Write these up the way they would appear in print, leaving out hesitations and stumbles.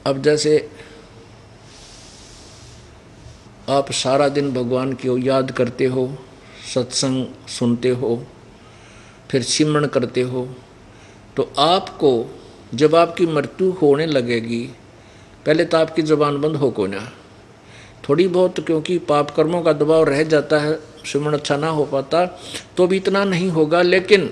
अब जैसे आप सारा दिन भगवान की याद करते हो, सत्संग सुनते हो, फिर सिमरण करते हो, तो आपको जब आपकी मृत्यु होने लगेगी, पहले तो आपकी ज़बान बंद हो को ना, थोड़ी बहुत क्योंकि पाप कर्मों का दबाव रह जाता है, सिमरण अच्छा ना हो पाता, तो भी इतना नहीं होगा, लेकिन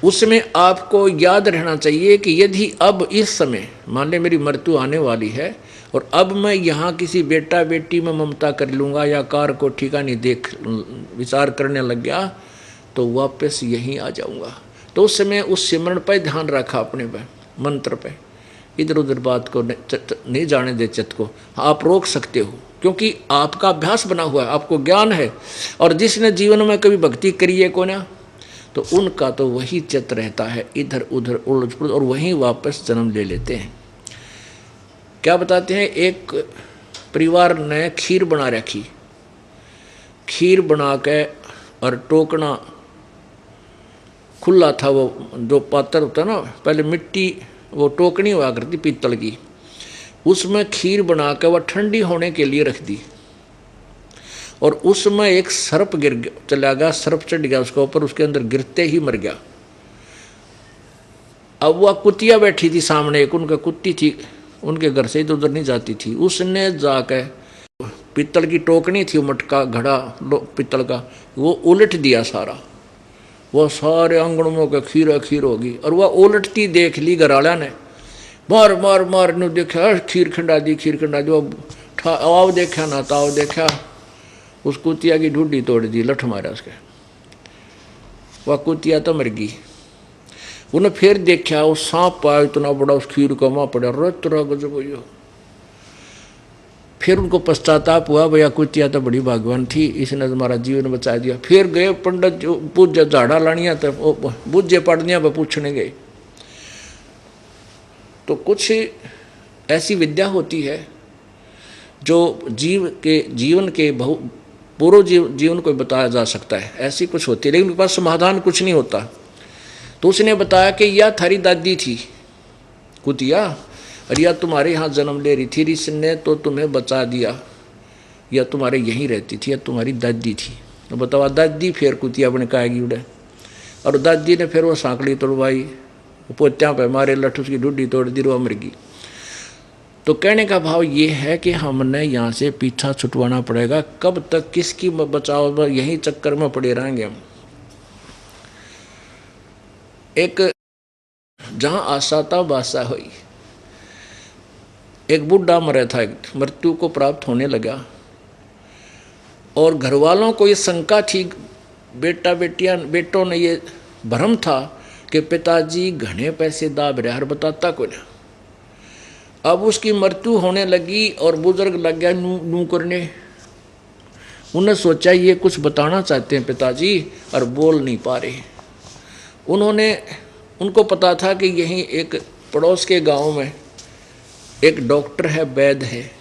उसमें आपको याद रहना चाहिए कि यदि अब इस समय मान ले मेरी मृत्यु आने वाली है और अब मैं यहाँ किसी बेटा बेटी में ममता कर लूँगा या कार को ठिकाने देख विचार करने लग गया, तो वापस यहीं आ जाऊँगा। तो उस समय उस सिमरण पर ध्यान रखा, अपने पे मंत्र पे, इधर उधर बात को नहीं जाने दे, चित्त को आप रोक सकते हो, क्योंकि आपका अभ्यास बना हुआ है, आपको ज्ञान है। और जिसने जीवन में कभी भक्ति करी है को ना, तो उनका तो वही चित्त रहता है इधर उधर उलझ पुलझ, और वहीं वापस जन्म ले लेते हैं। क्या बताते हैं, एक परिवार ने खीर बना रखी, खीर बना के और टोकना खुला था, वो जो पात्र होता है ना, पहले मिट्टी वो टोकनी हुआ करती पीतल की, उसमें खीर बना के वह ठंडी होने के लिए रख दी, और उसमें एक सर्प गिर चला गया, सर्प चढ़ गया उसके ऊपर, उसके अंदर गिरते ही मर गया। अब वह कुतिया बैठी थी सामने, एक उनका कुत्ती थी, उनके घर से इधर उधर नहीं जाती थी, उसने जाके पीतल की टोकनी थी, मटका घड़ा पीतल का, वो उलट दिया सारा, वह सारे आंगनों का खीर खीर होगी। और वह उलटती देख ली घरवाला ने, मार मार मार ने देखा, खीर खंडा दी, खीर खंडा दी, आओ देखा ना ताओ देखा, उस कुतिया की ढूंढी तोड़ दी, लठ मारा उसके, वह कुतिया तो मर गई। उन्हें फिर देखा, वो सांप पाया इतना बड़ा, उस खीर का माँ पड़ा, रतरा गजब हो। फिर उनको पश्चाताप हुआ, भैया कुतिया तो बड़ी भाग्यवान थी, इसने तुम्हारा जीवन बचा दिया। फिर गए पंडित जो पूज्य झाड़ा लानिया, तो पूज्य पढ़निया पर पूछने गए। तो कुछ ऐसी विद्या होती है जो जीवन के पूर्व जीवन को बताया जा सकता है, ऐसी कुछ होती है, लेकिन उनके पास समाधान कुछ नहीं होता। तो उसने बताया कि यह थारी दादी थी कुतिया, और यह तुम्हारे यहाँ जन्म ले रही थी, इसने तो तुम्हें बचा दिया, यह तुम्हारे यहीं रहती थी, यह तुम्हारी दादी थी। तो बतावा दादी फिर कुतिया बन के आएगी उड़े, और दादी ने फिर वो सांकड़ी तोड़वाई, पोत्या पे मारे, लठ उसकी ढूंढी तोड़ दी, वो मर गई। तो कहने का भाव ये है कि हमने यहाँ से पीछा छुटवाना पड़ेगा, कब तक किसकी बचाव, यही चक्कर में पड़े रहेंगे हम। एक जहाँ आशा था बासा हुई, एक बुढ़ा मरा था, मृत्यु को प्राप्त होने लगा, और घर वालों को ये शंका थी, बेटों ने ये भ्रम था कि पिताजी घने पैसे दाब रहे, हर बताता को ना। अब उसकी मृत्यु होने लगी और बुजुर्ग लग गया नू करने, उन्हें सोचा ये कुछ बताना चाहते हैं पिताजी, और बोल नहीं पा रहे। उनको पता था कि यहीं एक पड़ोस के गांव में एक डॉक्टर है, वैद्य है,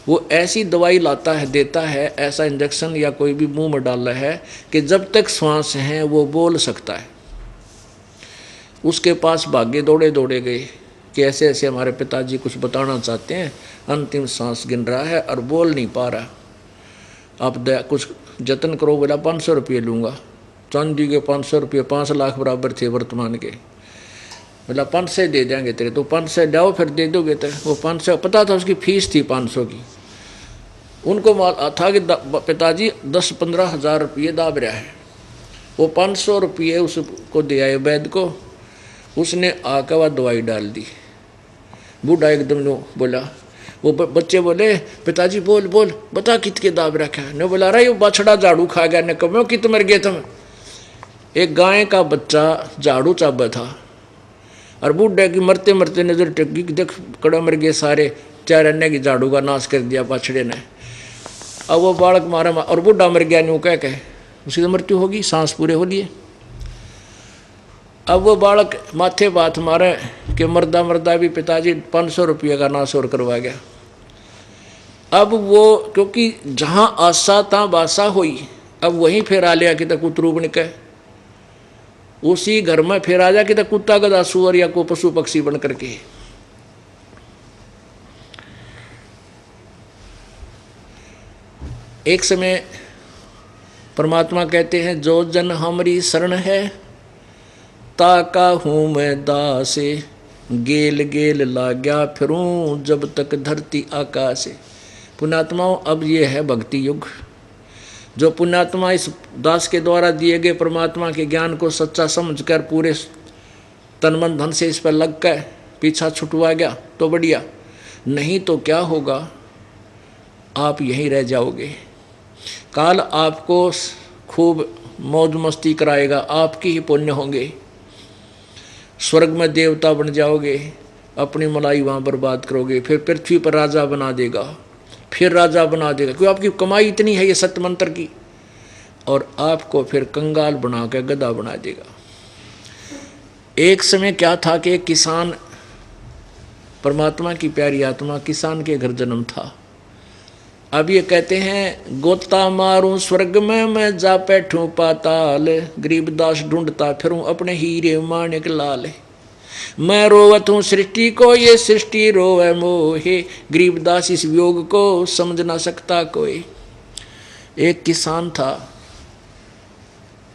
वो ऐसी दवाई लाता है, देता है, ऐसा इंजेक्शन या कोई भी मुंह में डाल रहा है कि जब तक श्वास है वो बोल सकता है। उसके पास भागे दौड़े दौड़े गए कि ऐसे ऐसे हमारे पिताजी कुछ बताना चाहते हैं, अंतिम सांस गिन रहा है और बोल नहीं पा रहा, आप कुछ जतन करो। बोला 500 रुपये लूँगा, चांदी के 500 रुपये 5 लाख बराबर थे वर्तमान के। बोला 500 दे देंगे तेरे, तो 500 जाओ फिर दे दोगे। तो वो 500, पता था उसकी फीस थी 500 की। उनको था कि पिताजी 10-15 हज़ार रुपये दाब रहा है। वो 500 रुपये उसको दे आए वैद्य को, उसने आकर वह दवाई डाल दी। बूढ़ा एकदम नो बोला, वो बच्चे बोले पिताजी बोल बोल बता कितने दाब रखा है। ने बोला रहा ये बछड़ा झाड़ू खा गया, ने कहो कित मर गए तुम। एक गाय का बच्चा झाड़ू चाबा था, और बूढ़े की मरते मरते नजर टेकी, देख कड़ा मर गए सारे, चार अन्य की झाड़ू का नाश कर दिया बछड़े ने। अब वो बालक मारा और बूढ़ा मर गया, न्यू कह उसकी तो मृत्यु होगी, सांस पूरे हो लिए। अब वो बालक माथे बात मारे कि मर्दा मर्दा भी पिताजी 500 रुपये का नाश और करवा गया। अब वो क्योंकि जहाँ आशा तहाँ बासा हुई, अब वहीं फिर आ लिया कि तक उतरू बन के उसी घर में फिर आ जा कि तक कुत्ता गधा सुअर या को पशु पक्षी बन करके। एक समय परमात्मा कहते हैं, जो जन हमारी शरण है, ताका हूँ मैं दासे, गेल गेल लाग्या फिरूं जब तक धरती आकाश। पुण्यात्माओं, अब ये है भक्ति युग। जो पुण्यात्मा इस दास के द्वारा दिए गए परमात्मा के ज्ञान को सच्चा समझकर पूरे तन मन धन से इस पर लग कर पीछा छुटवा गया तो बढ़िया, नहीं तो क्या होगा, आप यहीं रह जाओगे। काल आपको खूब मौज मस्ती कराएगा, आपकी ही पुण्य होंगे, स्वर्ग में देवता बन जाओगे, अपनी मलाई वहाँ बर्बाद करोगे, फिर पृथ्वी पर राजा बना देगा, फिर राजा बना देगा, क्योंकि आपकी कमाई इतनी है ये सत्य मंत्र की, और आपको फिर कंगाल बना के गधा बना देगा। एक समय क्या था कि एक किसान, परमात्मा की प्यारी आत्मा, किसान के घर जन्म था। अब ये कहते हैं, गोता मारूं स्वर्ग में मैं जा बैठूं पाताल, गरीबदास ढूंढता फिरूं अपने हीरे माणिक लाल। मैं रोवत हूँ सृष्टि को, ये सृष्टि रोवे मोहे, गरीबदास इस वियोग को समझ ना सकता कोई। एक किसान था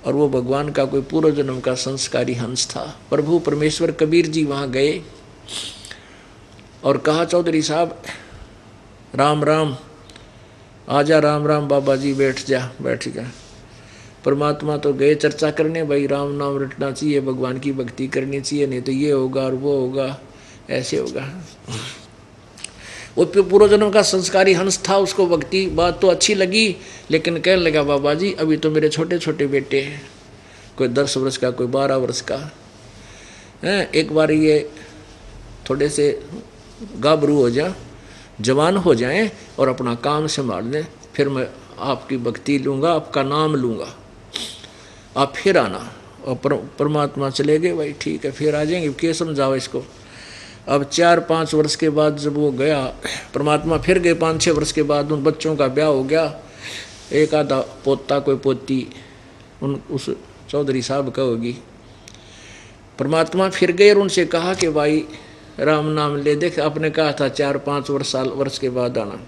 और वो भगवान का कोई पूर्व जन्म का संस्कारी हंस था। प्रभु परमेश्वर कबीर जी वहाँ गए और कहा, चौधरी साहब राम राम, आजा, राम राम बाबा जी, बैठ जा बैठ जा। परमात्मा तो गए चर्चा करने, भाई राम नाम रटना चाहिए, भगवान की भक्ति करनी चाहिए, नहीं तो ये होगा और वो होगा, ऐसे होगा। वो पूर्व जन्म का संस्कारी हंस था, उसको भक्ति बात तो अच्छी लगी, लेकिन कहने लगा, बाबा जी अभी तो मेरे छोटे छोटे बेटे हैं, कोई 10 वर्ष का, कोई 12 वर्ष का है, एक बार ये थोड़े से गाभरू हो जाए, जवान हो जाएं और अपना काम संभाल लें, फिर मैं आपकी भक्ति लूँगा, आपका नाम लूँगा, आप फिर आना। और परमात्मा चले गए, भाई ठीक है फिर आ जाएंगे, क्या समझाओ इसको। अब 4-5 वर्ष के बाद जब वो गया, परमात्मा फिर गए 5-6 वर्ष के बाद, उन बच्चों का ब्याह हो गया, एक आधा पोता कोई पोती उन उस चौधरी साहब का होगी। परमात्मा फिर गए और उनसे कहा कि भाई राम नाम ले, देख आपने कहा था 4-5 वर्ष के बाद आना,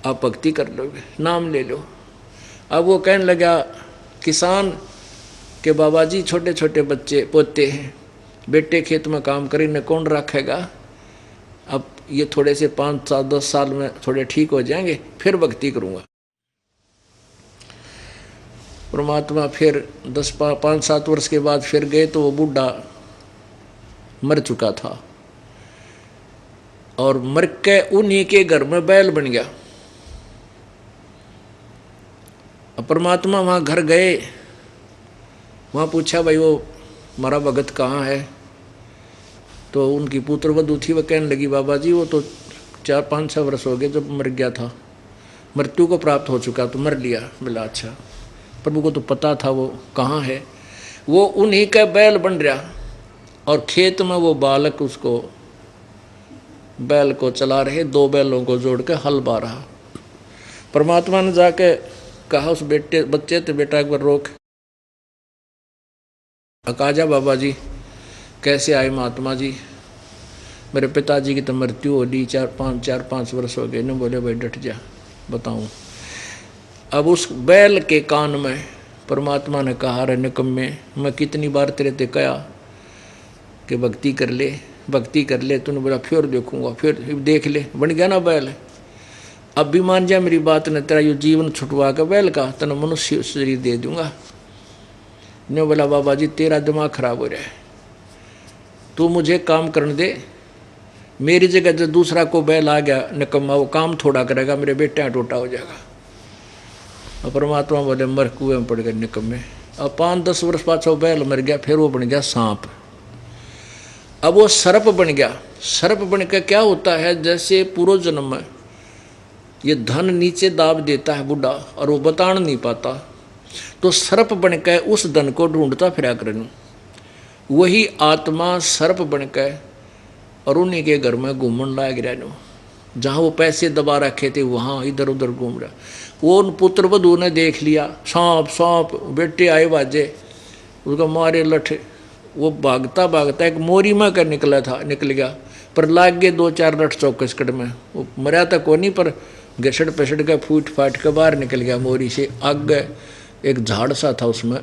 आप भक्ति कर लोगे, नाम ले लो। अब वो कहने लगा किसान के, बाबा जी छोटे छोटे बच्चे पोते हैं, बेटे खेत में काम करेंगे, कौन रखेगा, अब ये थोड़े से 5-10 साल में थोड़े ठीक हो जाएंगे, फिर भक्ति करूँगा। परमात्मा फिर 5-7 वर्ष के बाद फिर गए तो वो बूढ़ा मर चुका था, और मर के उन्हीं के घर में बैल बन गया। अब परमात्मा वहाँ घर गए, वहाँ पूछा, भाई वो हमारा भगत कहाँ है, तो उनकी पुत्र वधू थी, वह कहने लगी, बाबा जी वो तो 4-5-6 वर्ष हो गए जब मर गया था, मृत्यु को प्राप्त हो चुका तो मर लिया। बोला अच्छा, प्रभु को तो पता था वो कहाँ है, वो उन्हीं का बैल बन रहा, और खेत में वो बालक उसको बैल को चला रहे, 2 बैलों को जोड़ के हल बा रहा। परमात्मा ने जाके कहा उस बच्चे तो, बेटा एक बार रोक, अकाजा बाबा जी कैसे आए महात्मा जी, मेरे पिताजी की तो मृत्यु हो ली, 4-5 वर्ष हो गए। ने बोले भाई डट जा, बताऊं। अब उस बैल के कान में परमात्मा ने कहा, रे निकम्मे, मैं कितनी बार तेरे ते कहा कि भक्ति कर ले, भक्ति कर ले, तूने बोला फिर देखूंगा, फिर देख ले, बन गया ना बैल। अब भी मान जा मेरी बात ने, तेरा यो जीवन छुटवा के बैल का तेना मनुष्य शरीर दे दूंगा। ने बोला बाबा जी तेरा दिमाग खराब हो रहा है, तू मुझे काम करने दे, मेरी जगह जो दूसरा को बैल आ गया निकम्मा, वो काम थोड़ा करेगा, मेरे बेटा टोटा हो जाएगा। और परमात्मा बोले मर कुएं में पड़ गए निकम्मे। अब 5-10 वर्ष पाछो बैल मर गया, फिर वो बन गया सांप। अब वो सर्प बन गया। सर्प बन के क्या होता है, जैसे पूर्व जन्म में ये धन नीचे दाब देता है बुढ़ा और वो बताना नहीं पाता, तो सर्प बन के उस धन को ढूंढता फिरा करनू। वही आत्मा सर्प बन के और उन्हीं के घर में घूमन लाग रहा, जहाँ वो पैसे दबा रखे थे वहाँ इधर उधर घूम रहा। वो उन पुत्र वधू ने देख लिया, सांप सांप, बेटे आए बाजे, उसका मारे लठ, वो भागता भागता एक मोरी में कर निकल गया, पर लाग गए 2-4 लठ चौकस कड़ में। वो मरा तक को नहीं, पर घसड़ पसड़ के फूट फाट के बाहर निकल गया मोरी से। आगे एक झाड़ सा था उसमें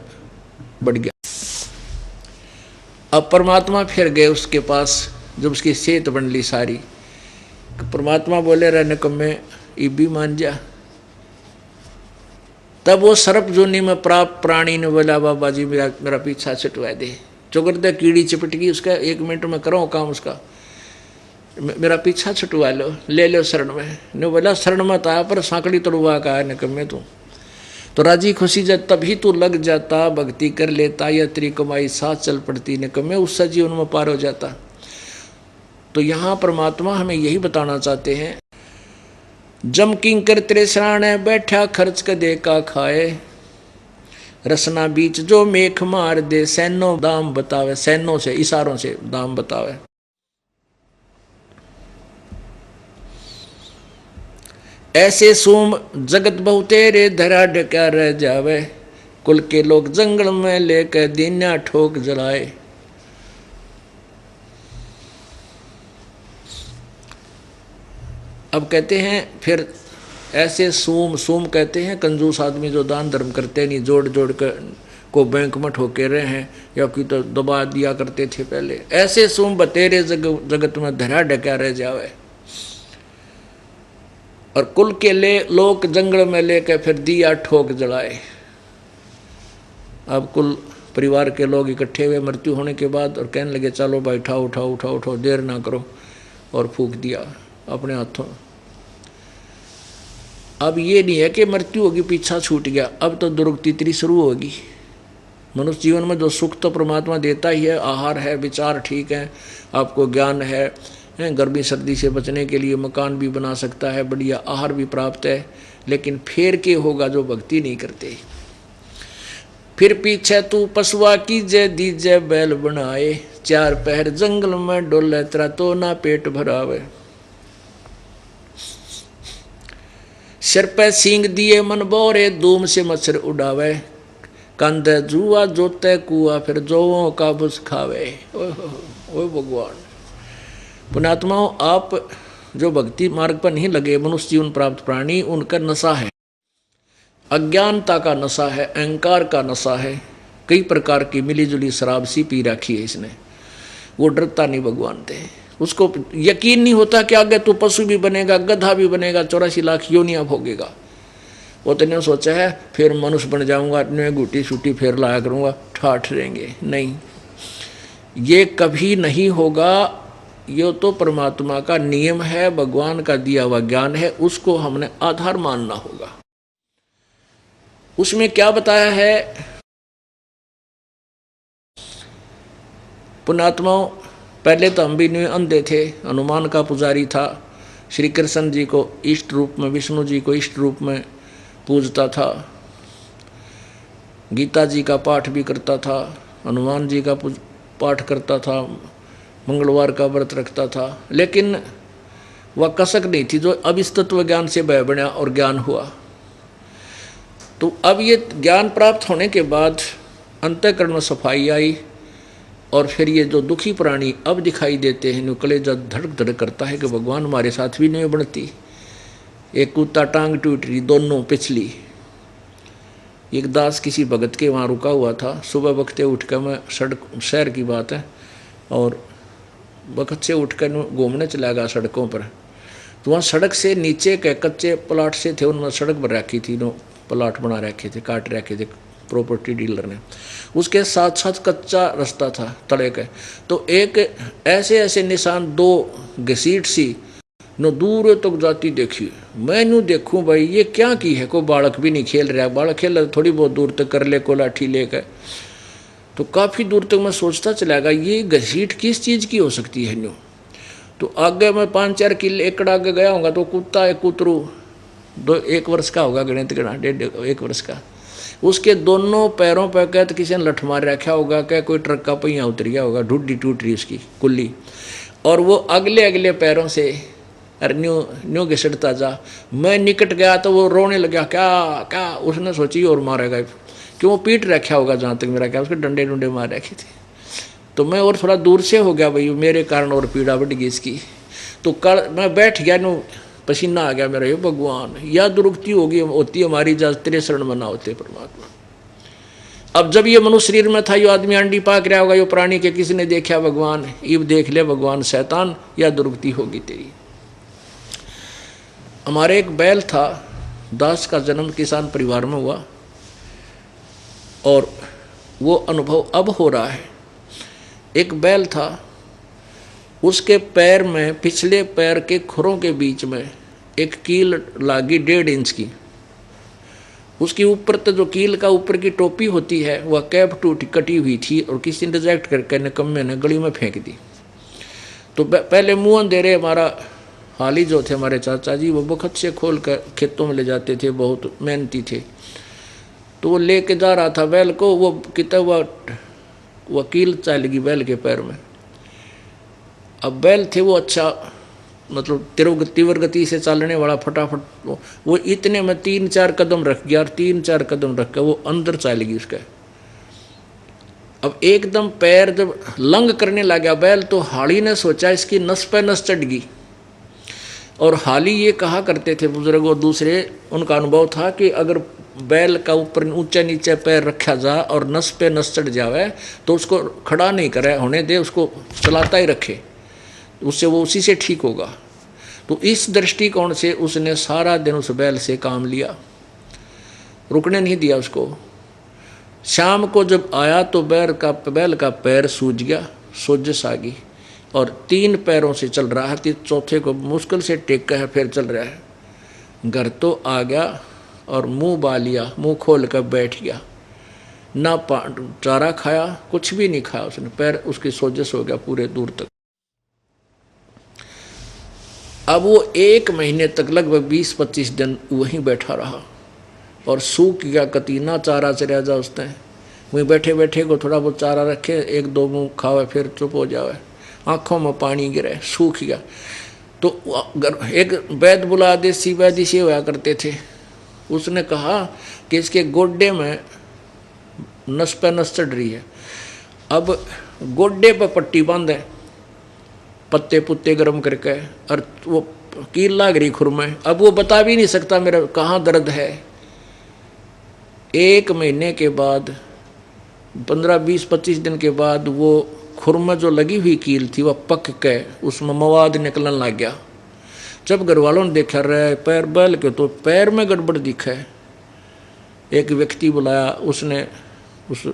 बढ़ गया। अब परमात्मा फिर गए उसके पास, जब उसकी सेहत बन ली सारी। परमात्मा बोले रहे निकम्मे इबी मान जा। तब वो सर्प जोनी में प्राप्त प्राणी ने बोला बाबा जी मेरा पीछा छुटवा दे। चुगर दे कीड़ी चिपट गई उसका, 1 मिनट में करो काम उसका, मेरा पीछा छुटवा लो, ले लो शरण में। ने बोला शरण मत आया पर सांकड़ी तड़ुआ का है निकम्मे तू तो राजी खुशी जब तभी तू लग जाता, भक्ति कर लेता, या तेरी कमाई साथ चल पड़ती निकम्मे, उससे जीवन में पार हो जाता। तो यहाँ परमात्मा हमें यही बताना चाहते हैं, जम किंकर तेरे सराणे बैठा खर्च क दे का खाए, रसना बीच जो मेख मार दे, सैनो दाम बतावे, सैनों से इशारों से दाम बतावे। ऐसे सोम जगत बहु तेरे धरा डका रह जावे, कुल के लोग जंगल में लेकर दीन्या ठोक जलाए। अब कहते हैं फिर ऐसे सोम कहते हैं कंजूस आदमी जो दान धर्म करते नहीं, जोड़ जोड़ कर को बैंक में ठोके रहे हैं या कोई तो दबा दिया करते थे पहले। ऐसे सोम बतेरे जगत में धरा डका रह जावे, और कुल के लोग जंगल में लेकर फिर दिया ठोक जलाए। अब कुल परिवार के लोग इकट्ठे हुए मृत्यु होने के बाद और कहने लगे चलो भाई उठाओ उठाओ उठाओ उठाओ, देर ना करो, और फूंक दिया अपने हाथों। अब ये नहीं है कि मृत्यु होगी पीछा छूट गया, अब तो दुर्गति शुरू होगी। मनुष्य जीवन में जो सुख तो परमात्मा देता ही है, आहार है, विचार ठीक है, आपको ज्ञान है, गर्मी सर्दी से बचने के लिए मकान भी बना सकता है, बढ़िया आहार भी प्राप्त है, लेकिन फिर के होगा जो भक्ति नहीं करते। फिर पीछे तू पशुआ कीजे दीजे बैल बनाए, 4 पहर जंगल में डोले तेरा तो ना पेट भरावे। सिर पे सींग दिए मन बोरे, धूम से मच्छर उड़ावे, कंधे जुआ जोते कुआ फिर जोओं का बुस खावे। ओए भगवान, पुण्यात्माओं, आप जो भक्ति मार्ग पर नहीं लगे, मनुष्य जीवन प्राप्त प्राणी, उनका नशा है, अज्ञानता का नशा है, अहंकार का नशा है, कई प्रकार की मिली जुली शराब सी पी रखी है इसने। वो डरता नहीं भगवान से, उसको यकीन नहीं होता कि आगे तो पशु भी बनेगा, गधा भी बनेगा, 84 लाख योनियां भोगेगा। वो तो नहीं सोचा है फिर मनुष्य बन जाऊंगा, गुटी सूटी फेर लाया करूंगा, ठाठ रहेंगे, नहीं, ये कभी नहीं होगा। ये तो परमात्मा का नियम है, भगवान का दिया हुआ ज्ञान है, उसको हमने आधार मानना होगा। उसमें क्या बताया है पुण्यात्माओं, पहले तो हम भी नहीं अंधे थे, हनुमान का पुजारी था, श्री कृष्ण जी को इष्ट रूप में, विष्णु जी को इष्ट रूप में पूजता था, गीता जी का पाठ भी करता था, हनुमान जी का पाठ करता था, मंगलवार का व्रत रखता था, लेकिन वह कसक नहीं थी जो अब इस तत्व ज्ञान से भय बना और ज्ञान हुआ। तो अब ये ज्ञान प्राप्त होने के बाद अंतःकरण में सफाई आई, और फिर ये जो दुखी प्राणी अब दिखाई देते हैं, कलेजा धड़क धड़क करता है कि भगवान हमारे साथ भी नहीं बनती। एक कुत्ता टांग टूट रही, दोनों पिछली। एक दास किसी भगत के वहाँ रुका हुआ था, सुबह वक्ते उठ कर, मैं सड़क शहर की बात है, और वक्त से उठकर घूमने चला गया सड़कों पर। तो वहाँ सड़क से नीचे के कच्चे प्लाट से थे, उनमें सड़क बन रखी थी, प्लाट बना रखे थे, काट रखे थे प्रॉपर्टी डीलर ने, उसके साथ साथ कच्चा रास्ता था तड़े के। तो एक ऐसे ऐसे निशान, 2 घसीट सी न दूर तक जाती देखी। मैं यूँ देखूँ भाई ये क्या की है, कोई बालक भी नहीं खेल रहा, बालक खेल रहा थोड़ी बहुत दूर तक कर ले को लाठी लेकर, तो काफ़ी दूर तक मैं सोचता चला गया ये घसीट किस चीज़ की हो सकती है यूँ। तो आगे मैं 5-4 किले एकड़ आगे गया होगा तो कुत्ता एक कुतरू 1 वर्ष का होगा, गणित गणा 1.5 वर्ष का, उसके दोनों पैरों पर क्या तो किसी ने लठ मार रखा होगा, क्या कोई ट्रक का पहिया उतर गया होगा, ढूढ़ी टूट रही उसकी कुल्ली, और वो अगले अगले पैरों से अरे न्यू घिसटता जा। मैं निकट गया तो वो रोने लगा, क्या क्या, उसने सोची और मारेगा, क्यों पीट रखा होगा, जहाँ तक मेरा क्या उसके डंडे डुंडे मार रखे थे। तो मैं और थोड़ा दूर से हो गया भाई, मेरे कारण और पीड़ा बढ़ गई इसकी। तो कल मैं बैठ गया नु पसीना आ गया मेरा, ये भगवान या दुर्गति होगी होती हमारी, जब तेरे शरण बना होते परमात्मा। अब जब ये मनुष्य शरीर में था, ये आदमी अंडी पाक रहा होगा, ये प्राणी के किसी ने देखा भगवान, इब देख ले भगवान शैतान, या दुर्गति होगी तेरी। हमारे एक बैल था, दास का जन्म किसान परिवार में हुआ, और वो अनुभव अब हो रहा है। एक बैल था, उसके पैर में, पिछले पैर के खुरों के बीच में एक कील लागी 1.5 इंच की। उसकी ऊपर तो जो कील का ऊपर की टोपी होती है वह कैप टूटी कटी हुई थी, और किसी ने रिजेक्ट करके निकम्मे ने गली में फेंक दी। तो पहले मुँह अंधेरे हमारा हाली जो थे हमारे चाचा जी, वो बखत से खोल कर खेतों में ले जाते थे, बहुत मेहनती थे। तो वो लेके जा रहा था बैल को, वो कितना वकील चल गई बैल के पैर में। अब बैल थे वो अच्छा, मतलब तीव्र गति से चलने वाला, फटाफट वो इतने में 3-4 कदम रख गया, और 3-4 कदम रख कर वो अंदर चल गई उसके। अब एकदम पैर जब लंग करने लगा बैल, तो हाली ने सोचा इसकी नस पे नस चढ़ गई। और हाली ये कहा करते थे बुजुर्ग और दूसरे, उनका अनुभव था कि अगर बैल का ऊपर ऊंचा नीचे पैर रखा जा और नस पे नस चढ़ जावे तो उसको खड़ा नहीं करे होने दे, उसको चलाता ही रखे, उससे वो उसी से ठीक होगा। तो इस दृष्टिकोण से उसने सारा दिन उस बैल से काम लिया, रुकने नहीं दिया उसको। शाम को जब आया तो बैल का पैर सूज गया, सोजस आ गई, और 3 पैरों से चल रहा है, चौथे को मुश्किल से टेका है, फिर चल रहा है। घर तो आ गया और मुंह बा लिया, मुंह खोल कर बैठ गया, ना चारा खाया, कुछ भी नहीं खाया उसने, पैर उसकी सोजस हो गया पूरे दूर तक। अब वो 1 महीने तक लगभग 20-25 दिन वहीं बैठा रहा, और सूख गया, कतीना चारा चढ़ा जा उसने। वहीं बैठे बैठे को थोड़ा बहुत चारा रखे, 1-2 मुँह खावे, फिर चुप हो जावे, आँखों में पानी गिरे, सूख गया। तो एक वैद्य बुला, देसी वैद्य से होया करते थे, उसने कहा कि इसके गोड्डे में नस पे नस चढ़ रही है। अब गोड्डे पे पट्टी बांधे, पत्ते पुत्ते गर्म करके, और वो कील लाग रही खुर में। अब वो बता भी नहीं सकता मेरा कहाँ दर्द है। 1 महीने के बाद, 15-20-25 दिन के बाद, वो खुर में जो लगी हुई कील थी वह पक के उसमें मवाद निकलने लग गया। जब घर वालों ने देखा रहे पैर बैल के, तो पैर में गड़बड़ दिखा है। एक व्यक्ति बुलाया, उसने उस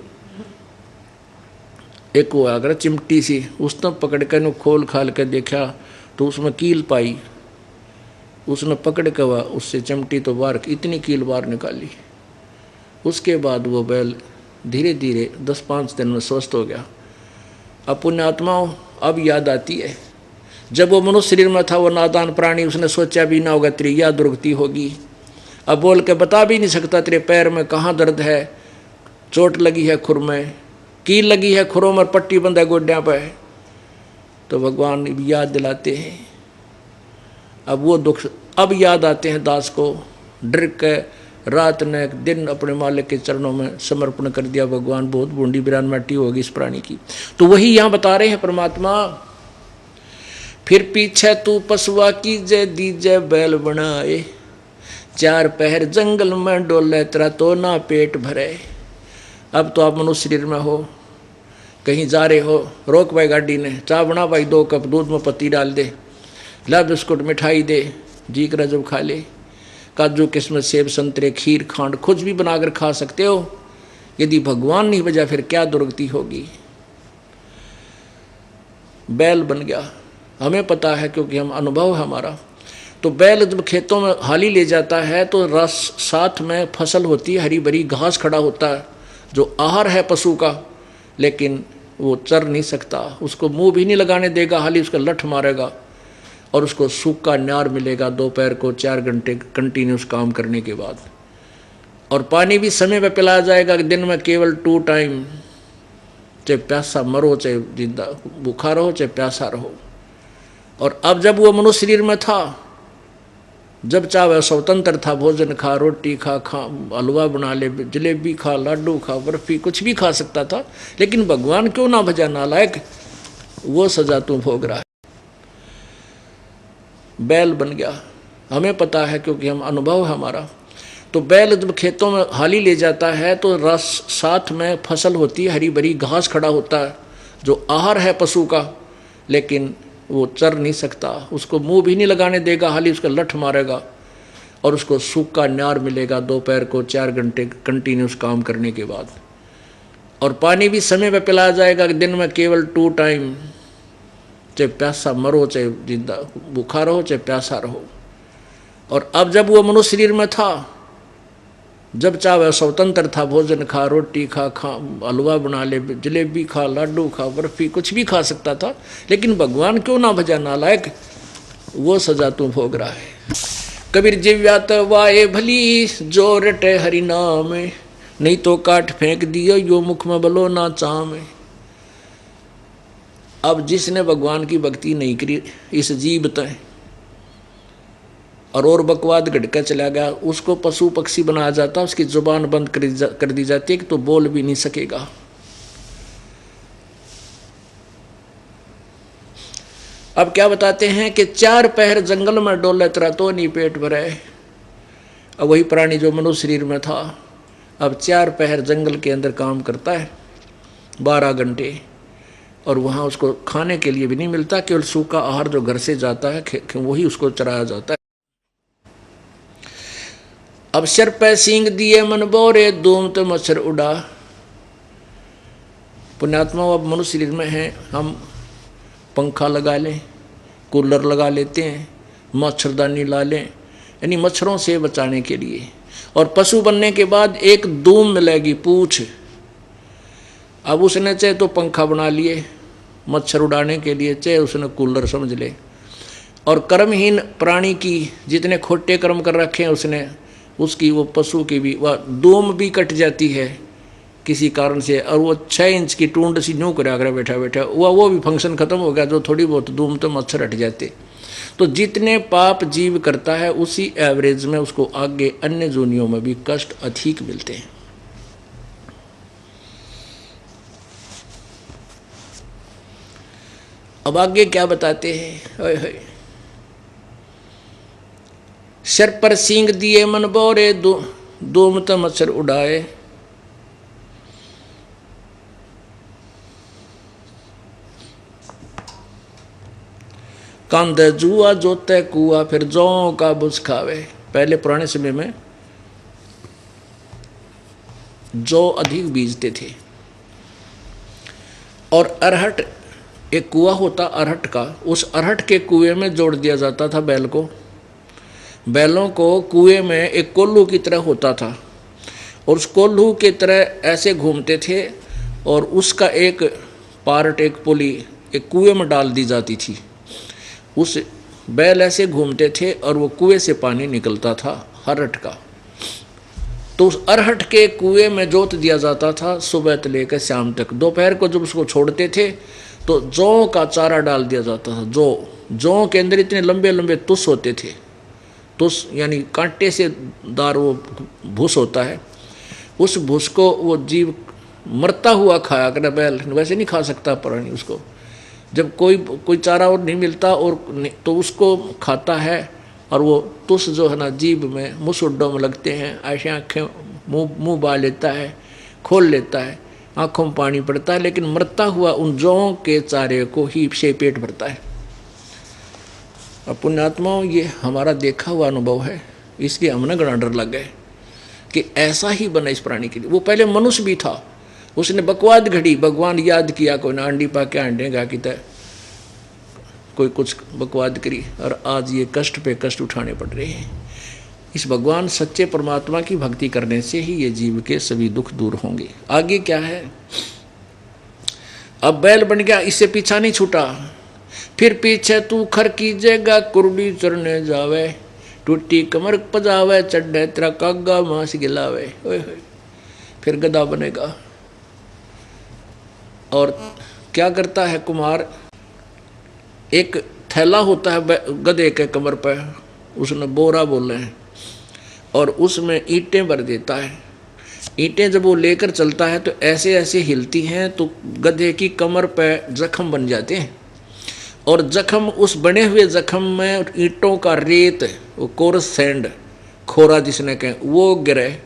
एक वो अगर चिमटी सी उसने पकड़ के न खोल खाल के देखा, तो उसमें कील पाई। उसने पकड़ के वह उससे चिमटी तो बाहर, इतनी कील बाहर निकाली। उसके बाद वो बैल धीरे धीरे 10-5 दिन में स्वस्थ हो गया। अब पुण्यात्माओं, अब याद आती है, जब वो मनुष्य शरीर में था वो नादान प्राणी, उसने सोचा भी ना होगा तेरी या दुर्गति होगी। अब बोल के बता भी नहीं सकता तेरे पैर में कहाँ दर्द है, चोट लगी है खुर में, कील लगी है खुरों में, पट्टी बंद है गोड्या पर। तो भगवान याद दिलाते हैं। अब वो दुख अब याद आते हैं दास को। डर के रात ने दिन अपने मालिक के चरणों में समर्पण कर दिया। भगवान बहुत बूंदी बिरान माटी होगी इस प्राणी की। तो वही यहाँ बता रहे हैं परमात्मा, फिर पीछे तू पशुआ की जय दीजय बैल बनाए, 4 पहर जंगल में डोले तेरा तो ना पेट भरे। अब तो आप मनुष्य शरीर में हो, कहीं जा रहे हो, रोक भाई गाड़ी ने, चाय बना भाई, 2 कप दूध में पत्ती डाल दे, ला बिस्कुट मिठाई दे, जी कर जब खा ले, काजू किस्मत सेब संतरे खीर खांड कुछ भी बनाकर खा सकते हो। यदि भगवान नहीं बजा फिर क्या दुर्गति होगी। बैल बन गया, हमें पता है क्योंकि हम अनुभव है हमारा। तो बैल जब खेतों में हाली ले जाता है तो रस साथ में फसल होती है, हरी भरी घास खड़ा होता है जो आहार है पशु का, लेकिन वो चर नहीं सकता, उसको मुंह भी नहीं लगाने देगा, हाली उसका लठ मारेगा और उसको सूखा न्यार मिलेगा दोपहर को 4 घंटे कंटिन्यूस काम करने के बाद। और पानी भी समय पे पिलाया जाएगा, दिन में केवल 2 टाइम, चाहे प्यासा मरो चाहे जिंदा, भूखा रहो चाहे प्यासा रहो। और अब जब वो मनुष्य शरीर में था, जब चाहे स्वतंत्र था, भोजन खा, रोटी खा, हलवा बना ले, जलेबी खा, लाडू खा, बर्फी, कुछ भी खा सकता था। लेकिन भगवान क्यों ना भजा नालायक, वो सजा तू भोग रहा है। बैल बन गया, हमें पता है क्योंकि हम अनुभव है हमारा। तो बैल जब खेतों में हाली ले जाता है तो रस साथ में फसल होती है, हरी भरी घास खड़ा होता है जो आहार है पशु का, लेकिन वो चर नहीं सकता, उसको मुंह भी नहीं लगाने देगा, हाली उसका लठ मारेगा और उसको सूखा न्यार मिलेगा दोपहर को 4 घंटे कंटिन्यूस काम करने के बाद। और पानी भी समय पे पिलाया जाएगा, दिन में केवल 2 टाइम, चाहे प्यासा मरो चाहे जिंदा भूखा रहो चाहे प्यासा रहो। और अब जब वो मनुष्य शरीर में था, जब चाहे स्वतंत्र था, भोजन खा, रोटी खा, हलवा बना ले, जलेबी खा, लाडू खा, बर्फी, कुछ भी खा सकता था। लेकिन भगवान क्यों ना भजा नालायक, वो सजा तू भोग रहा है। कबीर जिव्यात वाए भली जो रटे हरि नाम, नहीं तो काट फेंक दियो यो मुख में बलो ना चाम। अब जिसने भगवान की भक्ति नहीं करी इस जीव तय और बकवाद घटका चला गया, उसको पशु पक्षी बनाया जाता, उसकी जुबान बंद कर दी जाती है कि तो बोल भी नहीं सकेगा। अब क्या बताते हैं कि 4 पहर जंगल में डोले तेरा तो नहीं पेट भरे। अब वही प्राणी जो मनुष्य शरीर में था अब 4 पहर जंगल के अंदर काम करता है 12 घंटे, और वहाँ उसको खाने के लिए भी नहीं मिलता, केवल सूखा आहार जो घर से जाता है वही उसको चराया जाता है। अब सिर पे सींग दिए मन बोरे धूम तो मच्छर उड़ा। पुण्यात्मा अब मनुष्य शरीर में है, हम पंखा लगा लें, कूलर लगा लेते हैं, मच्छरदानी ला लें, यानी मच्छरों से बचाने के लिए। और पशु बनने के बाद एक धूम मिलेगी पूछ। अब उसने चाहे तो पंखा बना लिए मच्छर उड़ाने के लिए, चाहे उसने कूलर समझ ले। और कर्महीन प्राणी की जितने खोटे कर्म कर रखे हैं उसने, उसकी वो पशु की भी वह धूम भी कट जाती है किसी कारण से, और वो 6 इंच की टूंड सी न्यू करा कर बैठा बैठा वो भी फंक्शन खत्म हो गया, जो थोड़ी बहुत धूम तो मच्छर हट जाते। तो जितने पाप जीव करता है उसी एवरेज में उसको आगे अन्य जोनियों में भी कष्ट अधिक मिलते हैं। अब आगे क्या बताते हैं, सिर पर सींग दिए मन बोरे धूम तो मच्छर उड़ाए। कांधे जुआ जोते कुआ फिर जौ का बुझ खावे। पहले पुराने समय में जौ अधिक बीजते थे, और अरहट एक कुआ होता अरहट का, उस अरहट के कुएं में जोड़ दिया जाता था बैल को। बैलों को कुएं में एक कोल्हू की तरह होता था, और उस कोल्हू की तरह ऐसे घूमते थे, और उसका एक पार्ट एक पुली एक कुएं में डाल दी जाती थी। उस बैल ऐसे घूमते थे और वो कुएं से पानी निकलता था अरहट का। तो उस अरहट के कुएं में जोत दिया जाता था सुबह से लेकर शाम तक। दोपहर को जब उसको छोड़ते थे तो जौ का चारा डाल दिया जाता था। जौ के अंदर इतने लंबे लंबे तुस होते थे, तुस यानी कांटे से दार वो भूस होता है, उस भूस को वो जीव मरता हुआ खाया करे। बैल वैसे नहीं खा सकता प्राणी, उसको जब कोई चारा और नहीं मिलता और तो उसको खाता है, और वो तुस जो है ना जीभ में मुसुड्डों में लगते हैं, ऐसे आँखें मुँह बाल लेता है, खोल लेता है, आँखों में पानी पड़ता है, लेकिन मरता हुआ उन जौ के चारे को ही से पेट भरता है। और पुण्यात्माओं ये हमारा देखा हुआ अनुभव है, इसलिए हमने घना डर लग गए कि ऐसा ही बना इस प्राणी के लिए। वो पहले मनुष्य भी था, उसने बकवाद घड़ी, भगवान याद किया, कोई ना अंडी पा के अंडेगा कि कोई कुछ बकवाद करी, और आज ये कष्ट पे कष्ट उठाने पड़ रहे हैं। इस भगवान सच्चे परमात्मा की भक्ति करने से ही ये जीव के सभी दुख दूर होंगे। आगे क्या है, अब बैल बन गया, इससे पीछा नहीं छूटा। फिर पीछे तू खर कीजेगा कुर्डी चरने जावे, टूटी कमर पजावे चढ़े तेरा कागा मांस गिलावे। फिर गधा बनेगा। और क्या करता है कुमार, एक थैला होता है गधे के कमर पर, उसने बोरा बोले हैं, और उसमें ईंटें भर देता है। ईंटें जब वो लेकर चलता है तो ऐसे ऐसे हिलती हैं तो गधे की कमर पर जख्म बन जाते हैं, और जख्म, उस बने हुए जख्म में ईंटों का रेत, वो कोरस सैंड, खोरा जिसने कहे, वो गिरे